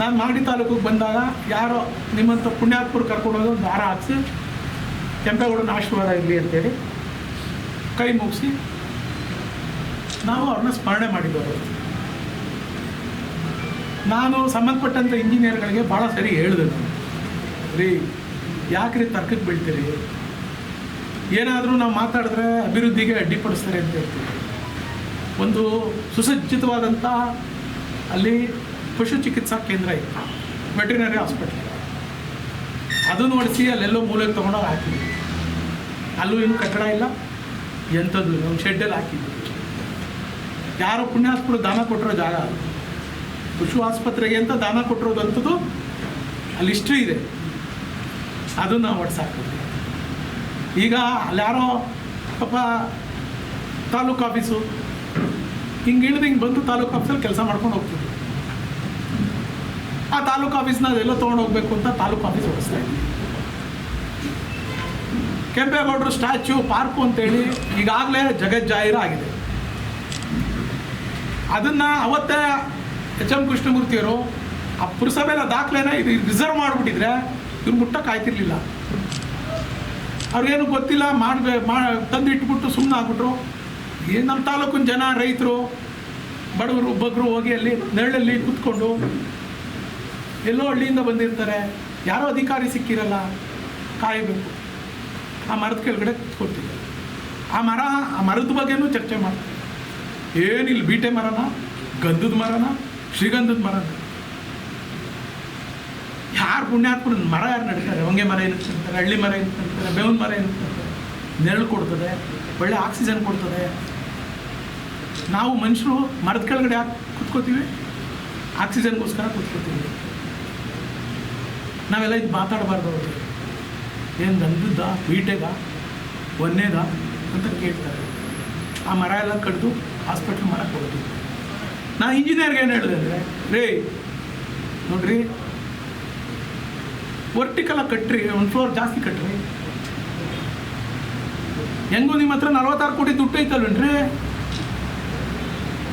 ನಾನು ಮಾಗಡಿ ತಾಲೂಕಿಗೆ ಬಂದಾಗ ಯಾರೋ ನಿಮ್ಮಂಥ ಪುಣ್ಯಾತ್ಮರು ಕರ್ಕೊಂಡೋಗಿ ಒಂದು ದಾರ ಹಾಕಿಸಿ ಕೆಂಪೇಗೌಡನ ಆಶೀರ್ವಾದ ಇರಲಿ ಅಂತೇಳಿ ಕೈ ಮುಗಿಸಿ ನಾವು ಅವ್ರನ್ನ ಸ್ಮರಣೆ ಮಾಡಿದ್ದವರು. ನಾನು ಸಂಬಂಧಪಟ್ಟಂಥ ಇಂಜಿನಿಯರ್ಗಳಿಗೆ ಭಾಳ ಸರಿ ಹೇಳಿದೆ, ರೀ ಯಾಕ್ರಿ ತರ್ಕಕ್ಕೆ ಬೀಳ್ತೀರಿ, ಏನಾದರೂ ನಾವು ಮಾತಾಡಿದ್ರೆ ಅಭಿವೃದ್ಧಿಗೆ ಅಡ್ಡಿಪಡಿಸ್ತಾರೆ ಅಂತ ಹೇಳ್ತೀವಿ. ಒಂದು ಸುಸಜ್ಜಿತವಾದಂಥ ಅಲ್ಲಿ ಪಶು ಚಿಕಿತ್ಸಾ ಕೇಂದ್ರ ಇತ್ತು, ವೆಟರಿನರಿ ಹಾಸ್ಪಿಟಲ್, ಅದನ್ನು ನಡೆಸಿ ಅಲ್ಲೆಲ್ಲೋ ಮೂಲೆಗೆ ತೊಗೊಂಡೋಗಿ ಹಾಕಿದ್ವಿ. ಅಲ್ಲೂ ಏನು ಕಟ್ಟಡ ಇಲ್ಲ, ಎಂಥದ್ದು ನಮ್ಮ ಶೆಡ್ಡಲ್ಲಿ ಹಾಕಿದ್ವಿ. ಯಾರೋ ಪುಣ್ಯಾತ್ಮರು ದಾನ ಕೊಟ್ಟಿರೋ ಜಾಗ, ಪಶು ಆಸ್ಪತ್ರೆಗೆ ಅಂತ ದಾನ ಕೊಟ್ಟಿರೋದಂಥದ್ದು ಅಲ್ಲಿ ಹಿಸ್ಟ್ರಿ ಇದೆ, ಅದನ್ನು ನಾವು ಹೊಡ್ಸಾಕಿದ್ವಿ. ಈಗ ಅಲ್ಲಿ ಯಾರೋ ಪಾಪ ತಾಲೂಕು ಆಫೀಸು ಹಿಂಗೆ ಹಿಂಗೆ ಬಂದು ತಾಲೂಕು ಆಫೀಸಲ್ಲಿ ಕೆಲಸ ಮಾಡ್ಕೊಂಡು ಹೋಗ್ತಿದ್ವಿ. ಆ ತಾಲೂಕು ಆಫೀಸ್ನ ಅದೆಲ್ಲ ತೊಗೊಂಡು ಹೋಗ್ಬೇಕು ಅಂತ ತಾಲೂಕು ಆಫೀಸ್ ಹೊಡಿಸ್ತಾ ಇದ್ವಿ. ಕೆಂಪೇಗೌಡರು ಸ್ಟ್ಯಾಚ್ಯೂ ಪಾರ್ಕು ಅಂತೇಳಿ ಈಗಾಗಲೇ ಜಗಜ್ಜಾಹಿರ ಆಗಿದೆ. ಅದನ್ನು ಅವತ್ತೇ ಎಚ್ ಎಂ ಕೃಷ್ಣಮೂರ್ತಿಯವರು ಆ ಪುರಸಭೆಯ ದಾಖಲೆನ ಇದು ರಿಸರ್ವ್ ಮಾಡಿಬಿಟ್ಟಿದ್ರೆ ಇವ್ರು ಮುಟ್ಟಕ್ಕೆ ಆಯ್ತಿರ್ಲಿಲ್ಲ. ಅವ್ರಿಗೇನು ಗೊತ್ತಿಲ್ಲ, ತಂದು ಇಟ್ಬಿಟ್ಟು ಸುಮ್ಮನೆ ಆಗ್ಬಿಟ್ರು. ಏನು ನಮ್ಮ ತಾಲೂಕಿನ ಜನ, ರೈತರು, ಬಡವರು, ಬಗ್ಗರು ಹೋಗಿ ಅಲ್ಲಿ ನೆರಳಲ್ಲಿ ಕೂತ್ಕೊಂಡು, ಎಲ್ಲೋ ಹಳ್ಳಿಯಿಂದ ಬಂದಿರ್ತಾರೆ, ಯಾರೋ ಅಧಿಕಾರಿ ಸಿಕ್ಕಿರಲ್ಲ, ಕಾಯಬೇಕು. ಆ ಮರದ ಕೆಳಗಡೆ ಕೂತ್ಕೊಳ್ತಿದ್ದೆ. ಆ ಮರದ ಬಗ್ಗೆನೂ ಚರ್ಚೆ ಮಾಡ್ತಾರೆ. ಏನಿಲ್ಲ, ಬೀಟೆ ಮರನ, ಗಂಧದ ಮರನ, ಶ್ರೀಗಂಧದ ಮರನ, ಯಾರು ಪುಣ್ಯಾತ್ಮರ ಮರ ಯಾರು ನಡೀತಾರೆ? ಹೊಂಗೆ ಮರ ಏನಕ್ಕೆ ನಡೀತಾರೆ, ಹಳ್ಳಿ ಮರ ಏನಕ್ಕೆ ನಡೀತಾರೆ, ಬೇವಿನ ಮರ ಏನಕ್ಕೆ ನಡೀತಾರೆ? ನೆರಳು ಕೊಡ್ತದೆ, ಒಳ್ಳೆ ಆಕ್ಸಿಜನ್ ಕೊಡ್ತದೆ. ನಾವು ಮನುಷ್ಯರು ಮರದ ಕೆಳಗಡೆ ಯಾಕೆ ಕೂತ್ಕೋತೀವಿ? ಆಕ್ಸಿಜನ್ಗೋಸ್ಕರ ಕೂತ್ಕೋತೀವಿ. ನಾವೆಲ್ಲ ಇದು ಮಾತಾಡಬಾರ್ದು. ಅವ್ರಿಗೆ ಏನು ಗಂಧದ, ಬೀಟೆಗ, ಒಂದೇದ ಅಂತ ಕೇಳ್ತಾರೆ. ಆ ಮರ ಎಲ್ಲ ಕಡಿದು ಹಾಸ್ಪಿಟ್ಲ್ ಮರ ಕೊಡ್ತೀವಿ. ನಾನು ಇಂಜಿನಿಯರ್ಗೆ ಏನು ಹೇಳಿದೆ ಅಂದರೆ, ರೇ ನೋಡ್ರಿ, ವರ್ಟಿಕಲ ಕಟ್ಟ್ರಿ, ಒಂದು ಫ್ಲೋರ್ ಜಾಸ್ತಿ ಕಟ್ಟ್ರಿ. ಹೆಂಗೂ ನಿಮ್ಮ ಹತ್ರ 46 ಕೋಟಿ ದುಡ್ಡು ಐತಲ್ವೇನ್ರಿ?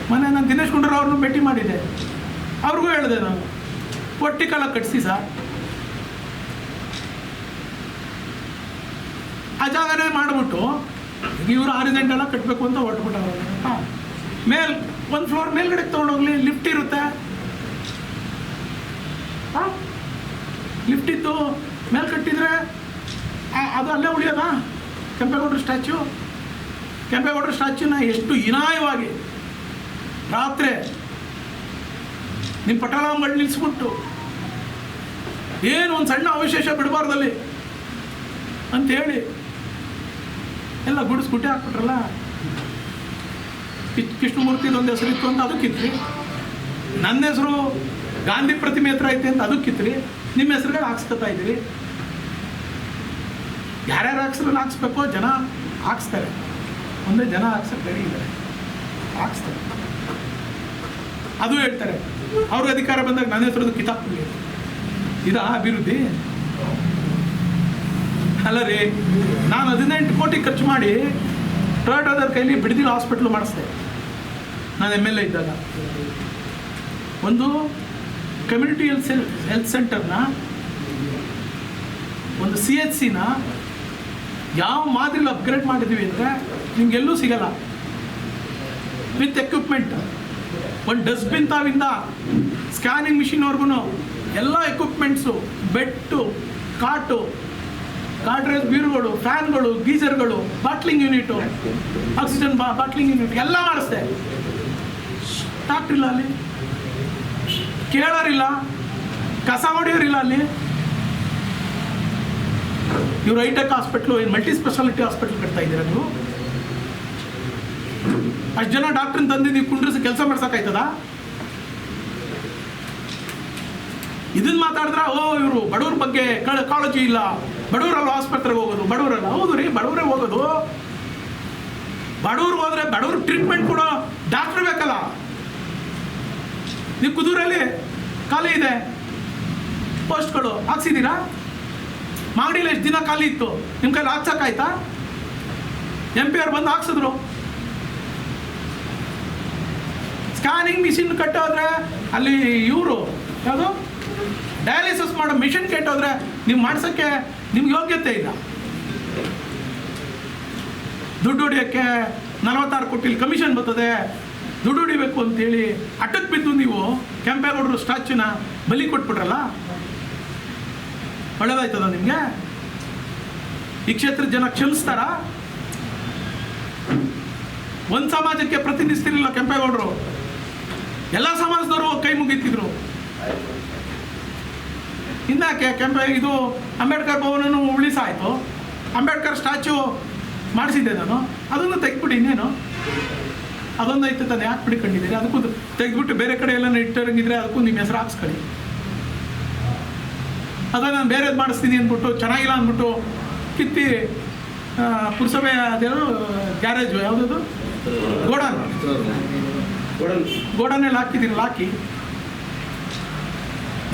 ಮೊನ್ನೆ ನಾನು ದಿನೇಶ್ ಗುಂಡೂರಾವ್ ಅವ್ರನ್ನೂ ಭೇಟಿ ಮಾಡಿದೆ, ಅವ್ರಿಗೂ ಹೇಳಿದೆ ನಾನು, ವರ್ಟಿಕಲ ಕಟ್ಸಿ ಸರ್, ಆ ಜಾಗನೇ ಮಾಡಿಬಿಟ್ಟು ಇವರು ಹಾರಿಜಾಂಟಲ್ ಕಟ್ಟಬೇಕು ಅಂತ ಹೊರಟ್ಬಿಟ್ಟವ್ರು. ಹಾಂ, ಒಂದು ಫ್ಲೋರ್ ಮೇಲ್ಗಡೆ ತೊಗೊಂಡೋಗ್ಲಿ, ಲಿಫ್ಟ್ ಇರುತ್ತೆ. ಹಾಂ, ಲಿಫ್ಟ್ ಇತ್ತು ಮೇಲೆ ಕಟ್ಟಿದರೆ ಅದು ಅಲ್ಲೇ ಉಳಿಯೋದಾ? ಕೆಂಪೇಗೌಡರ ಸ್ಟ್ಯಾಚ್ಯೂನ ಎಷ್ಟು ಹೀನಾಯವಾಗಿ ರಾತ್ರಿ ನಿಮ್ಮ ಪಟಾಳಂಗಳು ನಿಲ್ಲಿಸ್ಬಿಟ್ಟು, ಏನು ಒಂದು ಸಣ್ಣ ಅವಶೇಷ ಬಿಡಬಾರ್ದಲ್ಲಿ ಅಂಥೇಳಿ ಎಲ್ಲ ಗುಡಿಸ್ಗುಟ್ಟೆ ಹಾಕ್ಬಿಟ್ರಲ್ಲ. ಕೃಷ್ಣಮೂರ್ತಿದೊಂದು ಹೆಸರು ಇತ್ತು ಅಂತ ಅದಕ್ಕಿತ್ರಿ, ನನ್ನ ಹೆಸರು ಗಾಂಧಿ ಪ್ರತಿಮೆ ಹತ್ರ ಐತೆ ಅಂತ ಅದಕ್ಕಿತ್ರಿ, ನಿಮ್ಮ ಹೆಸರುಗಳು ಹಾಕ್ಸ್ಕೊತಾ ಇದ್ದೀರಿ. ಯಾರ್ಯಾರು ಹೆಸರಲ್ಲಿ ಹಾಕ್ಸ್ಬೇಕೋ ಜನ ಹಾಕ್ಸ್ತಾರೆ, ಒಂದೇ ಜನ ಹಾಕ್ಸಕ್ಕೆ ರೆಡಿ ಇದ್ದಾರೆ, ಹಾಕ್ಸ್ತಾರೆ. ಅದು ಹೇಳ್ತಾರೆ, ಅವ್ರಿಗೆ ಅಧಿಕಾರ ಬಂದಾಗ ನನ್ನ ಹೆಸರದ್ದು ಕಿತಾಕ್ಬಿಡಿ. ಇದಾ ಅಭಿವೃದ್ಧಿ? ಅಲ್ಲ ರೀ, ನಾನು 18 ಕೋಟಿ ಖರ್ಚು ಮಾಡಿ ಟೊಯೋಟೋದವ್ರ ಕೈಲಿ ಬಿಡದಿರೋ ಹಾಸ್ಪಿಟ್ಲು ಮಾಡಿಸ್ದೆ ನಾನು MLA ಇದ್ದಾಗ. ಒಂದು ಕಮ್ಯುನಿಟಿ ಹೆಲ್ತ್ ಸೆಂಟರ್ನ, ಒಂದು CHCನ ಯಾವ ಮಾದರಿಲಿ ಅಪ್ಗ್ರೇಡ್ ಮಾಡಿದ್ದೀವಿ ಅಂದರೆ ನಿಮಗೆಲ್ಲೂ ಸಿಗಲ್ಲ. ವಿತ್ ಎಕ್ವಿಪ್ಮೆಂಟ್, ಒಂದು ಡಸ್ಟ್ಬಿನ್ ತಾವಿಂದ ಸ್ಕ್ಯಾನಿಂಗ್ ಮಿಷಿನ್ವರೆಗೂ ಎಲ್ಲ ಎಕ್ವಿಪ್ಮೆಂಟ್ಸು, ಬೆಟ್ಟು, ಕಾಟ್ರೇಜ್ ಬೀರುಗಳು, ಫ್ಯಾನ್ಗಳು, ಗೀಸರ್ಗಳು, bottling unit, oxygen bottling unit ಎಲ್ಲ ಮಾಡಿಸ್ದೆ. ಡಾಕ್ಟ್ರ್ ಇಲ್ಲ ಅಲ್ಲಿ, ಕೇಳೋರಿಲ್ಲ, ಕಸ ಹೊಡೆಯೋರಿಲ್ಲ ಅಲ್ಲಿ. ಇವ್ರು hitech hospital, multi speciality hospital ಕಟ್ತಾ ಇದ್ದೀರಾ ನೀವು? ಅಷ್ಟು ಜನ ಡಾಕ್ಟ್ರನ್ನ ತಂದು ನೀವು ಕುಂಡ್ರಿಸಿ ಕೆಲಸ ಮಾಡ್ಸೋಕ್ಕಾಯ್ತದ? ಇದನ್ನ ಮಾತಾಡಿದ್ರೆ ಇವರು ಬಡವ್ರ ಬಗ್ಗೆ ಕಾಳಜಿ ಇಲ್ಲ, ಬಡವರಲ್ಲ ಆಸ್ಪತ್ರೆಗೆ ಹೋಗೋದು, ಬಡವರಲ್ಲ. ಹೌದು ರೀ, ಬಡವರೇ ಹೋಗೋದು. ಬಡವ್ರಿಗೆ ಹೋದ್ರೆ ಬಡವ್ರಿಗೆ ಟ್ರೀಟ್ಮೆಂಟ್ ಕೊಡೋ ಡಾಕ್ಟ್ರ್ ಬೇಕಲ್ಲ. ನೀವು ಕುದೂರಲ್ಲಿ ಖಾಲಿ ಇದೆ ಪೋಸ್ಟ್ಗಳು, ಹಾಕ್ಸಿದ್ದೀರಾ? ಮಾಗಡಿಲಿ ಎಷ್ಟು ದಿನ ಖಾಲಿ ಇತ್ತು, ನಿಮ್ಮ ಕೈಲಿ ಹಾಕ್ಸೋಕ್ಕಾಯ್ತಾ? MP ಬಂದು ಹಾಕ್ಸಿದ್ರು. ಸ್ಕ್ಯಾನಿಂಗ್ ಮಿಷಿನ್ ಕಟ್ಟೋದ್ರೆ ಅಲ್ಲಿ ಇವರು ಯಾವುದು ಡಯಾಲಿಸಿಸ್ ಮಾಡೋ ಮಿಷಿನ್ ಕೆಟ್ಟೋದ್ರೆ ನೀವು ಮಾಡ್ಸೋಕ್ಕೆ ನಿಮ್ಗೆ ಯೋಗ್ಯತೆ ಇಲ್ಲ. ದುಡ್ಡು ಹೊಡಿಯೋಕ್ಕೆ 46 ಕೋಟಿ ಕಮಿಷನ್ ಬರ್ತದೆ, ದುಡ್ಡು ಹೊಡಿಬೇಕು ಅಂತೇಳಿ ಅಟ್ಟಕ್ಕೆ ಬಿದ್ದು ನೀವು ಕೆಂಪೇಗೌಡರು ಸ್ಟ್ಯಾಚ್ಯೂನ ಬಲಿ ಕೊಟ್ಬಿಟ್ರಲ್ಲ. ಒಳ್ಳೇದಾಯ್ತದ ನಿಮಗೆ? ಈ ಕ್ಷೇತ್ರದ ಜನ ಕ್ಷಮಿಸ್ತಾರ? ಒಂದು ಸಮಾಜಕ್ಕೆ ಪ್ರತಿನಿಧಿಸ್ತಿರಲಿಲ್ಲ ಕೆಂಪೇಗೌಡರು, ಎಲ್ಲ ಸಮಾಜದವರು ಕೈ ಮುಗಿತಿದ್ರು. ಇನ್ನಾಕೆ ಇದು ಅಂಬೇಡ್ಕರ್ ಭವನನ್ನು ಉಳಿಸಾಯಿತು, ಅಂಬೇಡ್ಕರ್ ಸ್ಟ್ಯಾಚ್ಯೂ ಮಾಡಿಸಿದ್ದೆ ನಾನು, ಅದನ್ನು ತೆಗೆದ್ಬಿಟ್ಟು ಇನ್ನೇನು ಅದೊಂದು ಐತೆ ತಾನೆ, ಯಾಕೆ ಬಿಡ್ಕೊಂಡಿದ್ದೀರಿ? ಅದಕ್ಕೂ ತೆಗೆದ್ಬಿಟ್ಟು ಬೇರೆ ಕಡೆ ಎಲ್ಲ ಇಟ್ಟಿರಂಗಿದ್ರೆ ಅದಕ್ಕೂ ನಿಮ್ಮ ಹೆಸರು ಹಾಕ್ಸ್ಕೊಳ್ಳಿ. ಅದ ನಾನು ಬೇರೆದು ಮಾಡಿಸ್ತೀನಿ ಅಂದ್ಬಿಟ್ಟು ಚೆನ್ನಾಗಿಲ್ಲ ಅಂದ್ಬಿಟ್ಟು ಕಿತ್ತಿ ಪುರಸಭೆ ಅದೇನು ಗ್ಯಾರೇಜು ಯಾವುದದು ಗೋಡನ್ನೆಲ್ಲ ಹಾಕಿದ್ದೀರಲ್ಲ, ಹಾಕಿ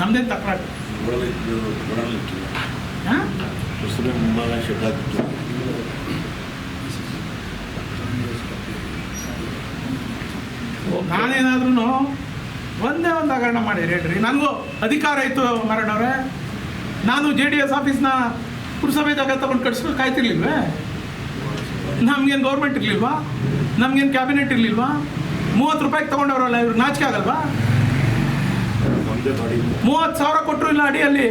ನಮ್ದೇನು ತಕರಾಟು. ಹಾಂ, ನಾನೇನಾದ್ರೂ ಒಂದೇ ಒಂದು ಹಗರಣ ಮಾಡಿರಿ ಹೇಳ್ರಿ, ನನಗೂ ಅಧಿಕಾರ ಇತ್ತು ಮರಣ್ಣವ್ರೆ. ನಾನು JDS ಆಫೀಸ್ನ ಪುರಸಭೆ ಜಾಗ ತಗೊಂಡು ಕಟ್ಸ್ಕೊಂಡು ಕಾಯ್ತಿರ್ಲಿಲ್ವೇ? ನಮ್ಗೇನು ಗೌರ್ಮೆಂಟ್ ಇರಲಿಲ್ವಾ? ನಮ್ಗೇನು ಕ್ಯಾಬಿನೆಟ್ ಇರಲಿಲ್ವಾ? 30 ರೂಪಾಯಿಗೆ ತೊಗೊಂಡವ್ರಲ್ಲ ಇವ್ರು, ನಾಚಿಕೆ ಆಗಲ್ವಾ? 30,000 ಕೊಟ್ಟರು ಇಲ್ಲ ಅಡಿಯಲ್ಲಿ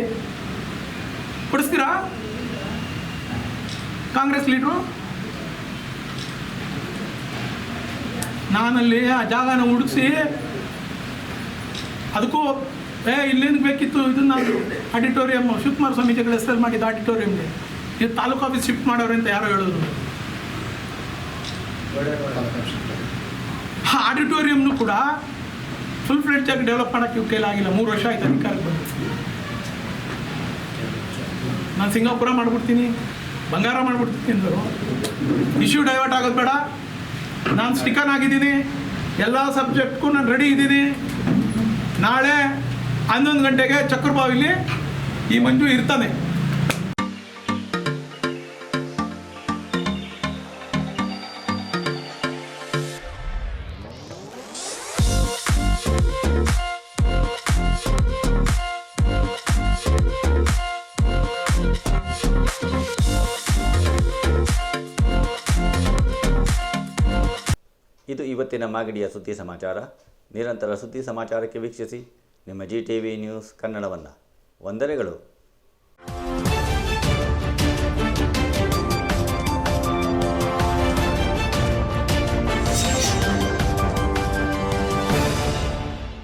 ಕೊಡಿಸ್ತೀರಾ? ಕಾಂಗ್ರೆಸ್ ಲೀಡ್ರು ನಾನಲ್ಲಿ ಆ ಜಾಗನ ಹುಡುಕಿಸಿ ಅದಕ್ಕೂ ಇಲ್ಲೇನು ಬೇಕಿತ್ತು, ಇದನ್ನ ಆಡಿಟೋರಿಯಮ್ ಶಿವಕುಮಾರ ಸ್ವಾಮೀಜಿಗಳ ಹೆಸರಲ್ಲಿ ಮಾಡಿದ್ದು ಆಡಿಟೋರಿಯಮ್ಗೆ ಇದು ತಾಲೂಕು ಆಫೀಸ್ ಶಿಫ್ಟ್ ಮಾಡೋರು ಅಂತ ಯಾರೋ ಹೇಳೋದು. ಆ ಆಡಿಟೋರಿಯಮ್ನು ಕೂಡ ಫುಲ್ ಫ್ಲೆಡ್ಜ್ ಆಗಿ ಡೆವಲಪ್ ಮಾಡೋಕ್ಕೆ ಇವ್ರ ಕೈಲಾಗಿಲ್ಲ. 3 ವರ್ಷ ಆಯ್ತು ಅಧಿಕಾರಕ್ಕೆ ಬಂದು. ನಾನು ಸಿಂಗಾಪುರ ಮಾಡಿಬಿಡ್ತೀನಿ, ಬಂಗಾರ ಮಾಡಿಬಿಡ್ತೀನಿ ಅಂದರು. ಇಶ್ಯೂ ಡೈವರ್ಟ್ ಆಗೋದು ಬೇಡ, ನಾನು ಸ್ಟಿಕನ್ ಆಗಿದ್ದೀನಿ, ಎಲ್ಲ ಸಬ್ಜೆಕ್ಟ್ಗೂ ನಾನು ರೆಡಿ ಇದ್ದೀನಿ. ನಾಳೆ 11 ಗಂಟೆಗೆ ಚಕ್ರಬಾವಿಲಿ ಈ ಮಂಜು ಇರ್ತಾನೆ. ಇದು ಇವತ್ತಿನ ಮಾಗಡಿಯ ಸುದ್ದಿ ಸಮಾಚಾರ. ನಿರಂತರ ಸುದ್ದಿ ಸಮಾಚಾರಕ್ಕೆ ವೀಕ್ಷಿಸಿ ನಿಮ್ಮ GTV ನ್ಯೂಸ್ ಕನ್ನಡವನ್ನು. ವಂದನೆಗಳು.